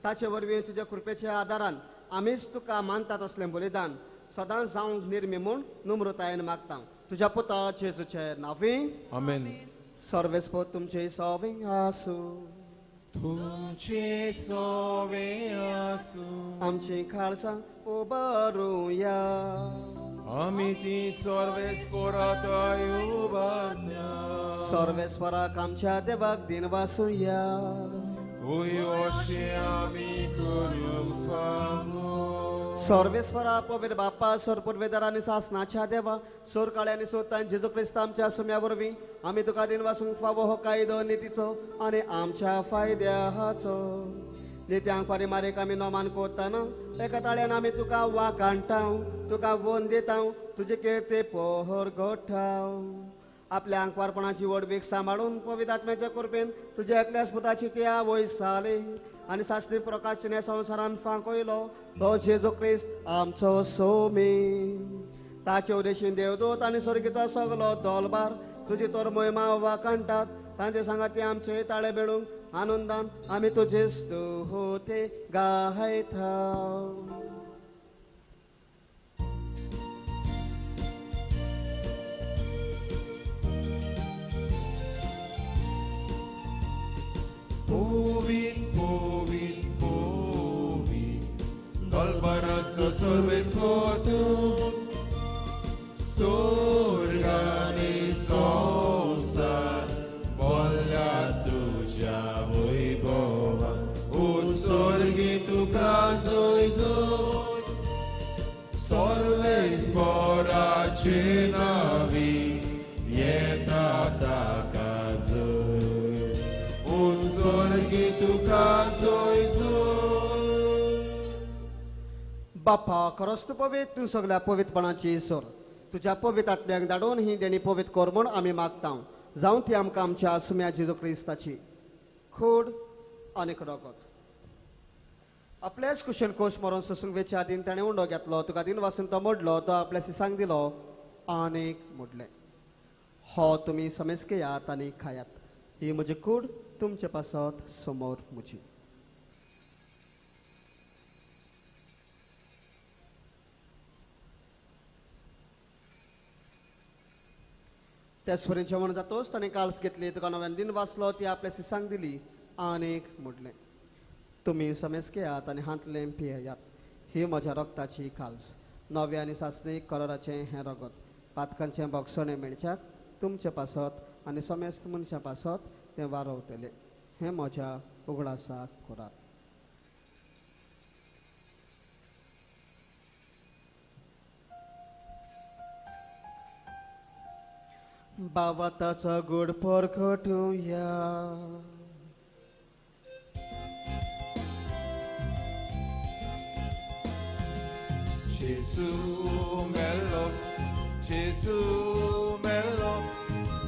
ताचे वरवीं तुज्या कृपेच्या आदारान आमीच तुका मानतात असलें बलिदान सदांच जावंक निर्मी म्हूण नम्रतायेन मागता तुज्या पुता जेजूचे नांवीं. आमेन. सर्वेस्पर तुमचे सवें आसूं. तुमचे सोवे आसूं आमची खालसां उबारुया. आमी ती सर्वेस्परात उबारल्या. सर्वेस्पराक आमच्या देवाक दिन वासुया. उयोशे आमी करूंक फावो. सर्वेस्परा पवित्र बाप्पा सर पुर्वेदार आनी सासनाच्या देवा सोर काळे आनी सोतान जेजू क्रिस्त आमच्या सुम्या वरवीं आमी तुका दिन वासूंक फावो हो कायदो नितीचो आनी आमच्या फायद्याचो नित्यांक पारिमारीक आमी नोमान कोत्ताना एका ताळ्यान आमी तुका वाकाणटाव तुका वोन दिताव तुजे कीर्ती पोहर गोठाव. आपल्या अंकवारपणाची वडवीक सांबाळून पवित्र आत्म्याच्या कृपेन तुज्या एकल्याच पुताची ती आवय साली आनी सासणी प्रकाशन ह्या संवसारान फांकयलो तो जेजू क्रिस्त आमचो सोमी. ताचे उदेशीन देवदूत आनी स्वर्गीचो सगलो दोलबार तुजी तोर महिमा वाकाणटात. तांचे सांगाती आमचे ताळे बेळूंक आनंदान आमी तुजे स्तुती गायता. Povit, povit, povit, dolbaraco सर्वेस्पर तूं, स्वर्गाने संसार बोल्या तुझ्या वैभवा. उत्सर्गी तुका जय जय, सर्वेस्पराचे नावी येता ताका जय. उत्सर्गी तुका जय जय. बाप्पा खरोच तूं पवित्र तूं सगळ्या पवित्रपणाची सोर तुझ्या पवित्र आत्म्याक धाडून ही देणी पवित्र कर म्हूण आमी मागता. जावं ती आमकां आमच्या सुम्या जेजू क्रिस्ताची खूड आनी कडकत. आपलेच कुशल कोश मरून सोसूंक वेचे आदीन ताणें उंडो घेतलो तुका दिन वासून तो मोडलो तो आपल्या सिसांक दिलो आनीक मोडले. हो तुमी समेज घेयात आनी खायात. ही म्हजी कूड तुमचे पासत समोर म्हजी. त्याचपरी जेवण जातोच ताणें काल्स घेतली, तुका नव्यान दिन वाचलो, ती आपल्याशी सांग दिली आनीक म्हटलें, तुम्ही समेस घेयात आनी हांतलें पियेयात, ही म्हज्या रक्ताची काल्स, नवे आनी सासणीक कलराचें हें रगत, पातकांचें भक्षण मेणच्याक तुमचे पासत आनी समेस्त मनशा पासत तें वारवतलें, हें म्हज्या उगडासाक करात. बाबाताचा गोड परखटूया. Gesù bello, Gesù bello,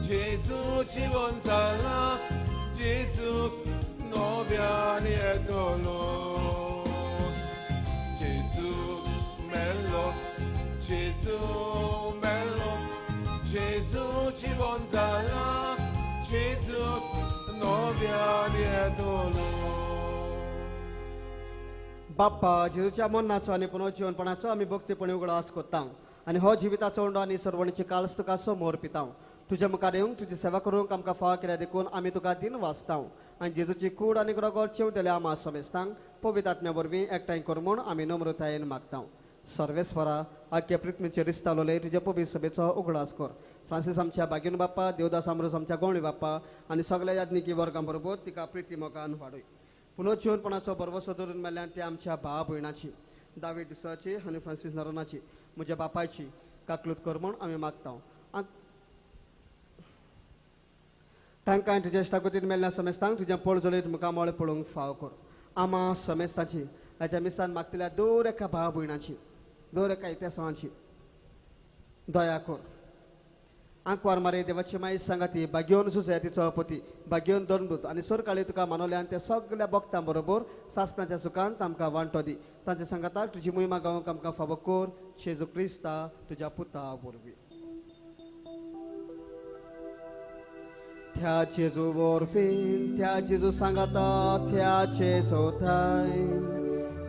Gesù ci consola, Gesù noviani e dolore. Gesù bello, Gesù bello, Gesù ci consola, Gesù noviani e dolore. बाप्पा जेजूच्या मरणाचो आनी पुनर्जीवनपणाचो आमी भक्तीपणे उगडास कोत्ता आनी हो जिविताचो उंडो आनी सर्वणीची काल्स तुका समोर पिता. तुज्या मुखार येवंक तुजी सेवा करूंक आमकां फाव केल्या देखून आमी तुका दिन वाचता आनी जेजूची कूड आनी रगत शेवटले आमा समेस्तांक पवित्र आत्म्या वरवीं एकठांय कर म्हूण आमी नम्रतायेन मागता. सर्वेस्वरा आख्या पृथ्वीचेर रिस्तालोले तुज्या पवित्र सभेचो उगडास कर. फ्रांसीस आमच्या बागीन बाप्पा, देवदास अमरोस आमच्या गवळी बाप्पा आनी सगळ्या याज्ञिकी वर्गां बरोबर तिका प्रिती मोगान वाडय. पुनर्जीवनपणाचो बरवसो धरून मेल्ल्यान ते आमच्या भाव भयणाची, दावीद दिसाची आनी फ्रांसीस नरनाची, म्हज्या बापायची काकलूत कर म्हूण आमी मागता. तांकां तुज्या इश्टागतीन मेल्ल्या समेस्तांक तुज्या पळजोळीत मुखामळ पळोवंक फाव कर. आमा समेस्ताची हाच्या मिसान मागतल्या दर एका भाव भयणाची, दर एका इतिहासांची दया कर. आंकवार मारे देवाची माई सांगाती, बागेवन सुसयातीचो पती, बागेवन दंडूत आनी सरकाळी तुका मानवल्यान त्या सगळ्या भक्तां बरोबर सासणाच्या सुखांत आमकां वांटो दी. तांच्या सांगाताक तुजी मोहिमा गावंक आमकां फावो कर. जेजू क्रिस्ता तुज्या पुता वरवीं. त्या जेजू वरवीं, त्या जेजू सांगाता, त्या जेजू थाय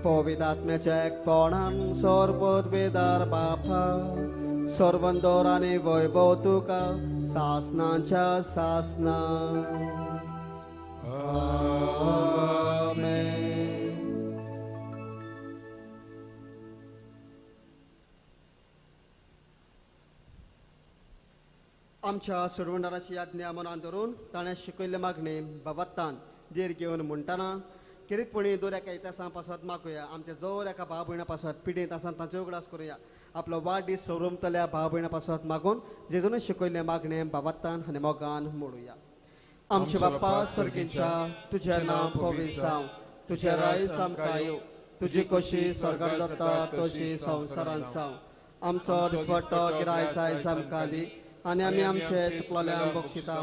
पवित्र आत्म्याच्या एकपणान सर्वोद वेदार बापा सर्वंदर आनी वैभव तुका सासनाच्या सासना. आमेन. आमच्या सुरवंडाराची आज्ञा मनान धरून ताणें शिकयल्ले मागणे बाबत्तान देर घेवन म्हणटाना किरीतपणी दर एका इतिहासां पासत मागुया. आमच्या जोर एका भाव भयणां पासत पिडीत आसात तांचे उगडास करुया. आपलो वाडदीस सौरमतल्या भाव भयणां पासत मागून जेजून शिकयल्ले मागणे बाबत्तान आनी मोगान म्हणुया. आमचे बाप्पा सर्गीच्या, तुझें नांव पवित्र जावं, तुझें राय आमकां येवं, तुजी कशी स्वर्गांत जाता तशी संवसारांत जावं. आमचो दिसपट्टो गिराय जायज आमकां दी आनी आमी आमचे चुकलोल्यांक बक्षिता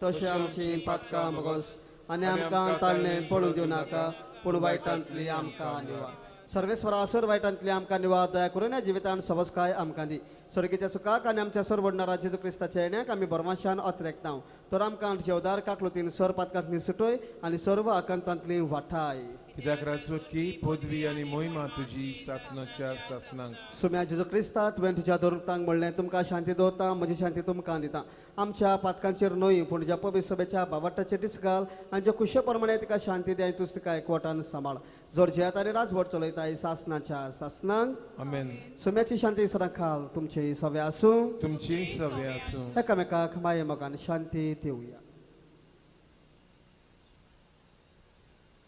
तशें आमची पातकां बगोस आनी आमकां ताळणें पडूंक दिवं नाका, पूण वायटांतली आमकां निवार. सर्वेस्वरा असर वायटांतली आमकां निवार दया करून ह्या जिवितांत सबस्काय आमकां दी. स्वर्गीच्या सुखाक आनी आमच्या सरवडणारा जेजू क्रिस्ताच्या येण्याक आमी बरमाशान अत्रेकता. तर आमकां जेवदार काकलुतीन सर पातकांतली सुटय आनी सर्व आकांतांतली वाठाय. कित्याक राजवटकी पदवी आनी मोहिमा तुजी सासणाच्या सासणांक. सुम्या जेजू क्रिस्ता तुवें तुज्या दोरतांक म्हणलें, तुमकां शांती दवरता, म्हजी शांती तुमकां दिता. आमच्या पातकांचेर न्हय पूण ज्या पवित्र सभेच्या बाबाटाचेर दीस घाल आनी ज्या खुशे प्रमाणे तिका शांती दी आनी तूं तिका एकवटान सांबाळ. जोर जियात आनी राजवट चलयताय सासणाच्या सासणांक. आमेन. सुम्याची शांती सरां खाल तुमची सवे आसूं, तुमची सवे आसूं. एकामेकाक माये मोगान शांती दिवया.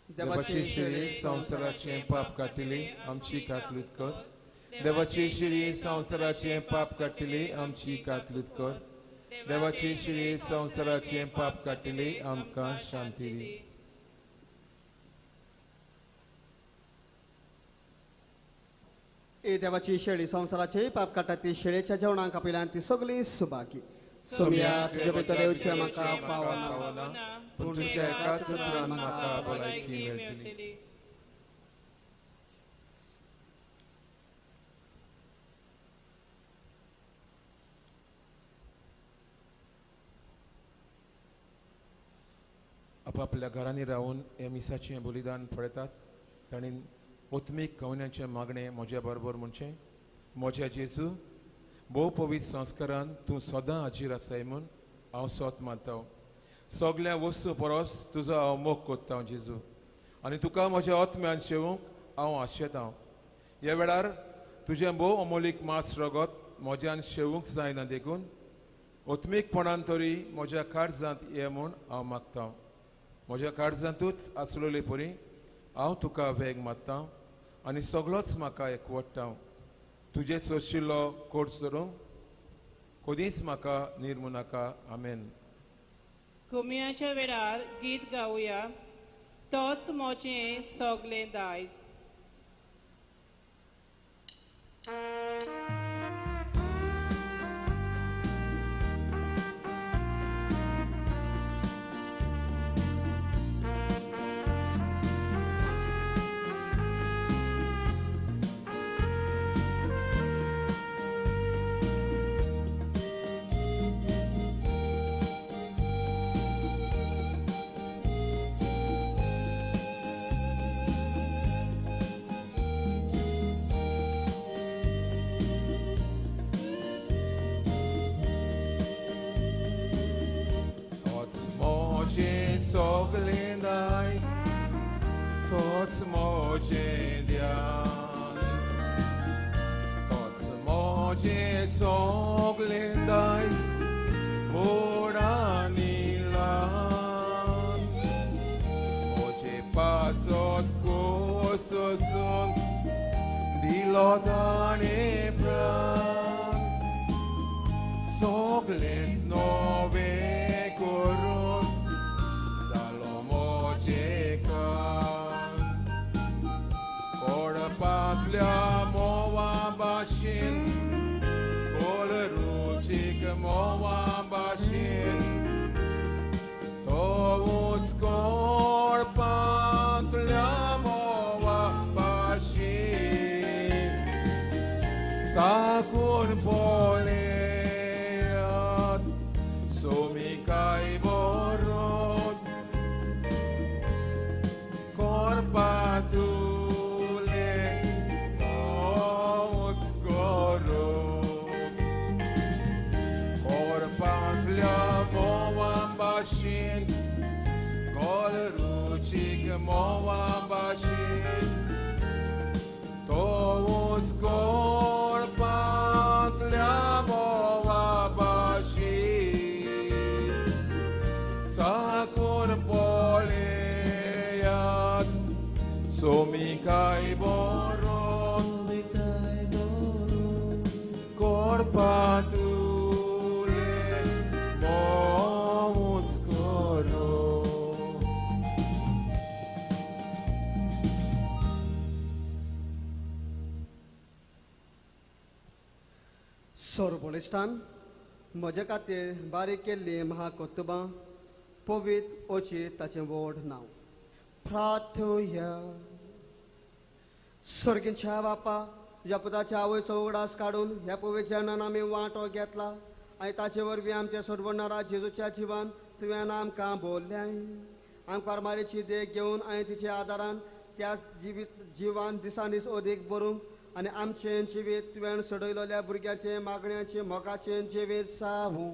देवाची शिरी संवसाराचें पाप काटिली आमची काकलूत कर. देवाची शिरी संवसाराचें पाप काटिली आमची काकलूत कर. देवाची शिरी संवसाराचें पाप काटिली आमकां शांती दी. ए देवाची शेळी संवसाराचे पाप काटा ती शेळेच्या जेवणाक आपयल्यान ती सगळी सुभागी. सुम्या तुजे भितर येवचें म्हाका फावना, पूण तुज्या एकाच उतरान म्हाका भलायकी मेळटली. आपापल्या घरांनी रावून हे मिसाचें बलिदान पळयतात. तांणी ओत्मीक कवन्याचें मागणें म्हज्या बरोबर म्हणचें. म्हज्या जेजू, भोव पवित्र संस्कारान तूं सदां हाजीर आसाय म्हूण हांव सोत मारता सगळ्या वस्तू परस तुजो हांव मोग कोत्ता जेजू आनी तुका म्हज्या आत्म्यान शेवूंक हांव आशेतां ह्या वेळार तुजें भोव अमोलीक मास रगत म्हज्यान शेवूंक जायना देखून ओत्मीकपणान तरी म्हज्या काळजांत ये म्हूण हांव मागतां म्हज्या काळजांतूच आसलोली परी हांव तुका वेग मागतां आनी सगळोच म्हाका एकवडटा तुजे सोशिल्लो कोर्स धरून कधीच म्हाका निर्मू नाका आमेन. कुमियाच्या वेळार गीत गावया तोच मोचें सोगलें दायज. Soglen dais, tots moje dian, tots moje soglen dais, moranilan, moje pasot kososon, dilotane pran, soglens nove koron. Patlia mowa bashin, kol ruchik mowa bashin, tovus kor patlia mowa bashin, sakun poleat, sumikai borod, kor patu. Kol ruchik mowa bashin, tovus kor patlia mowa bashin, sakun poleyat, sumikai boron, kor patu. सोरबोलिस्तान म्हजे खातीर बारीक केल्ली महाकोतुबां पवित ओची ताचें व्हड नांव. प्रार्थुया. सर्गीच्या बापा ह्या पुताच्या आवयचो उगडास काडून ह्या पवित जेवणान आमी वांटो घेतला आनी ताचे वरवीं आमच्या सोडवणारा जेजूच्या जिवान तुवें आमकां बोल्ल्याय. आमकां परमारीची देख घेवन आनी तिच्या आदारान त्या जिवान दिसान दीस अदीक बरूंक आनी आमचें जिवीत तुवें सडयलोल्या भुरग्याचे मागण्याचे मोगाचें जिवीत सावूं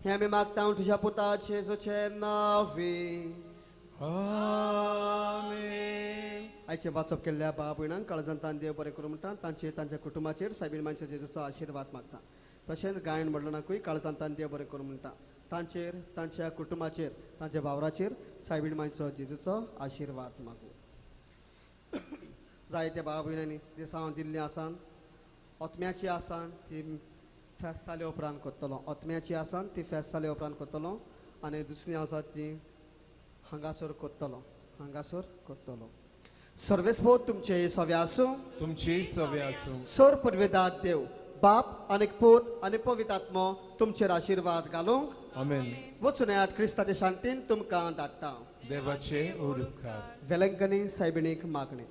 हें आमी मागता तुज्या पुताचे जेजूचे नांवे. आमेन. आयचे वाचप केल्ल्या बाब भयणांक काळजांतान देव बरें करूं म्हणटा तांच्या कुटुंबाचेर सायबीण मांच्या जेजूचो आशिर्वाद मागता. तशेंच गायन मंडळांकूय काळजांतान देव बरें करूं म्हणटा तांचेर तांच्या कुटुंबाचेर तांच्या वावराचेर सायबीण मांचो जेजूचो आशिर्वाद मागूं. जायत्या भाव भयणांनी दिसां दिल्लीं आसान ओतम्याची आसान ती फेस्त जाले उपरांत करतलो. ओतम्याची आसान ती फेस्त जाले उपरांत करतलो आनी दुसरी आसा ती हांगासर करतलो. सर्वेस्पो तुमचे सवे आसूं. तुमची सवे आसूं. सोर पुर्वेदाद देव बाप आनी पूत आनी पवित्र आत्मो तुमचेर आशिर्वाद घालूंक. आमेन. वचून येयात क्रिस्ताच्या शांतीन तुमकां धाडटा. देवाचे उपकार. वेलंकनी सायबिणीक मागणी.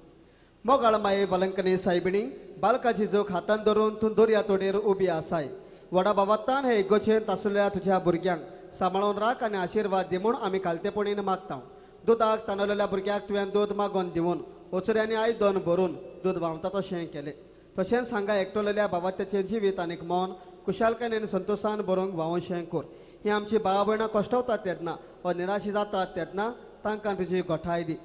मोगाळ माये वलंकनी सायबिणी बालका जेजूक हातान धरून तूं दर्या तोडेर उबी आसाय. व्हडा बाबातान हे इगोचेंत आसलेल्या तुज्या भुरग्यांक सांबाळून राख आनी आशिर्वाद दी म्हूण आमी खालतेपणीन मागता. दुदाक तांदळलेल्या भुरग्याक तुवें दूद मागोवन दिवन ओचऱ्यांनी आयदन भरून दूद व्हांवता तशें केलें. तशेंच हांगा एकटोलेल्या बाबात्याचें जिवीत आनीक मन कुशालकायेन आनी संतोशान भरूंक व्हांवशें कोर. ही आमची भाव भयणां कश्टवतात तेन्ना वा निराशी जातात तेन्ना तांकां तुजी गोठाय दी.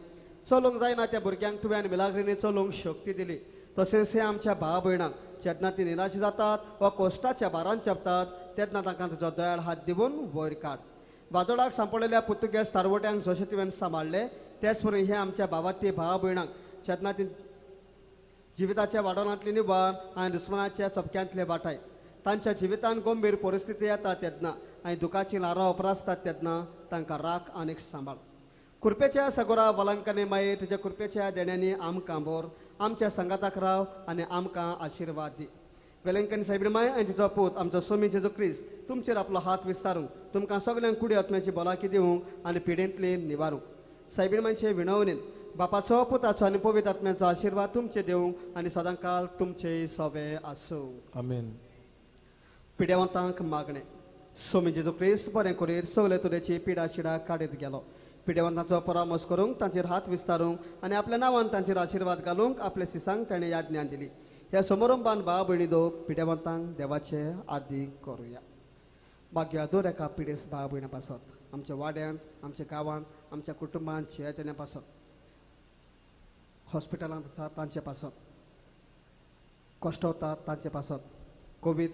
चलूंक जायना त्या भुरग्यांक तुवें मिलाग्रींनी चलूंक शक्ती दिली. तशेंच हे आमच्या भाव भयणांक जेन्ना ती निराशी जातात वा कोश्टाच्या भारान चेपतात तेन्ना तांकां तुजो दयाळ हात दिवन वयर काड. वादोळाक सांपडलेल्या पुर्तुगेज तारवट्यांक जशें तुवें सांबाळले तेच परी हे आमच्या भावाती भाव भयणांक जेन्ना ती जिविताच्या वाडोळांतली निबार आनी दुस्मनाच्या चपक्यांतले वाटाय तांच्या जिवितान गंभीर परिस्थिती येता तेन्ना आनी दुखाची लारां उपरासतात तेन्ना तांकां राख आनीक सांबाळ. कृपेच्या सगोरा वलंकने माये तुज्या कृपेच्या देण्यांनी आमकां बोर आमच्या संगाताक राव आनी आमकां आशिर्वाद दी. वेलंकनी सायबीण माय आनी तिचो पूत आमचो स्वामी जेजू क्रिस्त तुमचेर आपलो हात विस्तारूंक तुमकां सगळ्यांक कुडी आत्म्याची भलायकी दिवंक आनी पिडेंतली निवारूंक. सायबीण मायचे विणवणेन बापाचो पुताचो आनी पवित्र आत्म्याचो आशिर्वाद तुमचे दिवंक आनी सदांकाल तुमचे सवे आसूं. आमेन. पिडेवंतांक मागणें. स्वामी जेजू क्रिस्त बरें करीत सगळे तरेची पिडा शिडा काडीत गेलो. पिडेवंतांचो परामर्श करूंक तांचेर हात विस्तारूंक आनी आपल्या नांवान तांचेर आशिर्वाद घालूंक आपल्या सिसांक ताणें याज्ञा दिली. ह्या समारंभान भाव भयणी दो पिडेवंतांक देवाचे आदी करुया. मागया दर एका पिडेस भाव भयणां पासत आमच्या वाड्यान आमच्या गांवांत आमच्या कुटुंबांत चेतने पासत हॉस्पिटलांत आसा तांचे पासत कश्टवतात तांचे पासत कोवीड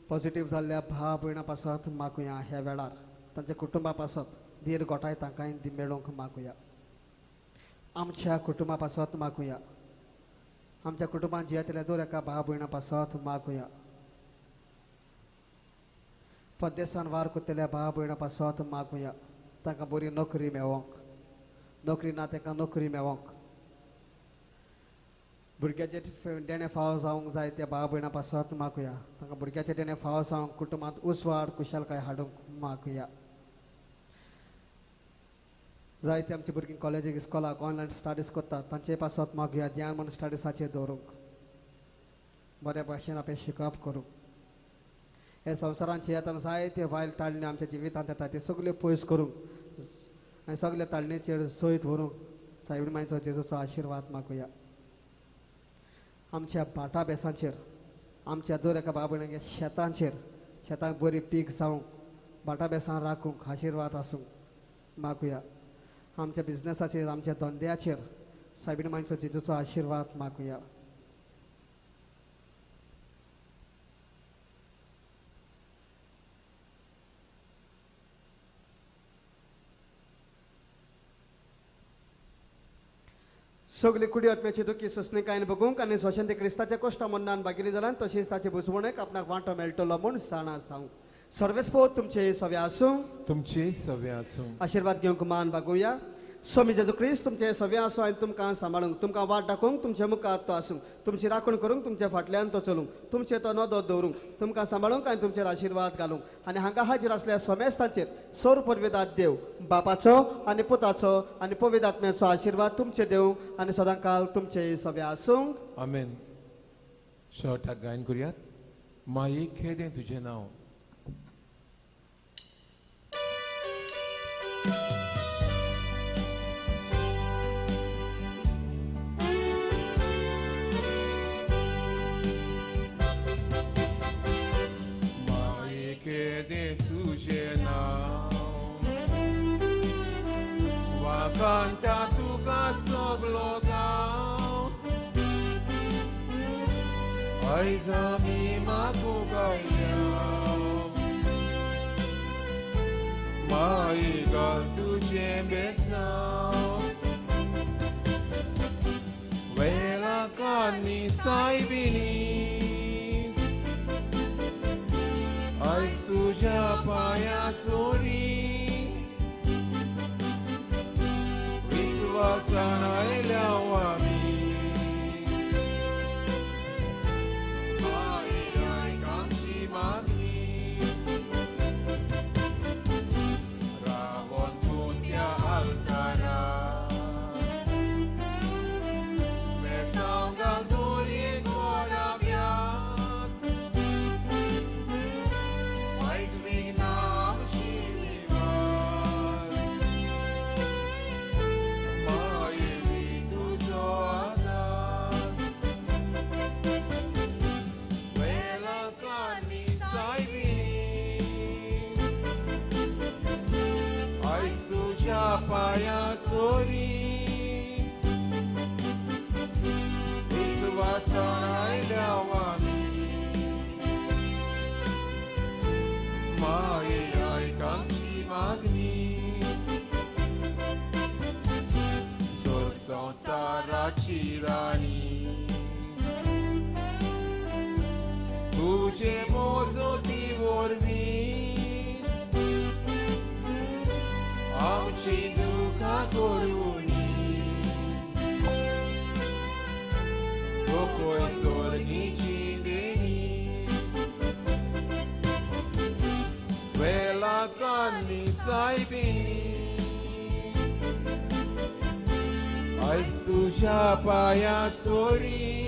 पॉझिटिव्ह जाल्ल्या भाव भयणां पासत मागुया. ह्या वेळार तांच्या कुटुंबा पासत धीर गोठाय तांकां मेळोवंक मागुया. आमच्या कुटुंबा पासत मागुया. आमच्या कुटुंबात जियेतल्या दर एका भाव भयणां पासत मागुया. परदेसान वार कोत्तेल्या भाव भयणां पासत मागुया. तांकां बरी नोकरी मेळोवंक नोकरी ना तांकां नोकरी मेळोवंक भुरग्याचे देणे फाव जावंक जाय त्या भाव भयणां पासत मागुया. तांकां भुरग्याचे देणे फाव जावंक कुटुंबांत उसवाड कुशलकाय हाडूंक मागुया. जायते आमची भुरगीं कॉलेजीक इस्कॉलाक ऑनलायन स्टडीज करतात तांचे पासत मागुया. ध्यान म्हणून स्टडीसाचेर दवरूंक बऱ्या भाशेन आपले शिकप करूंक. हे संवसारांचे येतना जायते वायट ताळणी आमच्या जिवितांत येता ते सगल्यो पयस करूंक आनी सगल्या ताळणेचेर सयत व्हरूंक सायबीण मायचो जेजूचो आशिर्वाद मागुया. आमच्या भाटा बेसांचेर आमच्या दर एका भाव भयणांगे शेतांचेर शेतांक बरी पीक जावंक भाटा बेसां राखूंक आशिर्वाद आसूंक मागुया. आमच्या बिझनेसाचेर आमच्या धंद्याचेर सायबीण मायचो जेजूचो आशिर्वाद मागुया. सगळी कुडी आत्म्याची दुखी सोसणीकायेन बगूंक आनी सोशेन ते क्रिस्ताच्या कश्टा मन्नान बागिली जाल्यान तशीच ताचे बुजवणेक आपणाक वांटो मेळटलो म्हूण जाणा सांग. सर्वेस्पोत तुमचे सवे आसूं. तुमचे सवे आसूं. आशिर्वाद घेवंक मान बागुया. स्वामी जेजू क्रिस्त तुमचे सवे आसूं आनी तुमकां सांबाळूंक तुमकां वाट दाखोवंक तुमच्या मुखार तो आसूं तुमची राखण करूंक तुमच्या फाटल्यान तो चलूंक तुमचे तो नदो दवरूंक तुमकां सांबाळूंक आनी तुमचेर आशिर्वाद घालूंक आनी हांगा हाजीर आसल्या सोमेस्तांचेर सौर परवेदात देव बापाचो आनी पुताचो आनी पवित्र आत्म्याचो आशिर्वाद तुमचे देवंक आनी सदांकाल तुमचे सवे आसूंक. आमेन. शॉर्टाक गायन करुयात. माये खेदें तुजें नांव. Chiede tuझे नाव वा canta तुका सगलो गांव आयज आमी मागूंक आयल्या माई घाल तुजें बेसांव वेलाकांनी सायबिणी आयज तुझ्या पाया सोरी विश्वासान आयल्या आमी आई आयक आमची मागणी रावण तूं त्या आल्तारा बेसांव घाल दोरी गोडाव्यात वायट विघ्ना आमची निवार पाया सोरी विश्वासान आयल्याव आमी माये आयक आमची मागणी स्वर्ग संसाराची राणी तुझे मोजोती वरवीं आमची दुखा करुणी पळय स्वर्गीची देणी वेलाकांनी सायबीनी आयज तुझ्या पाया सोरी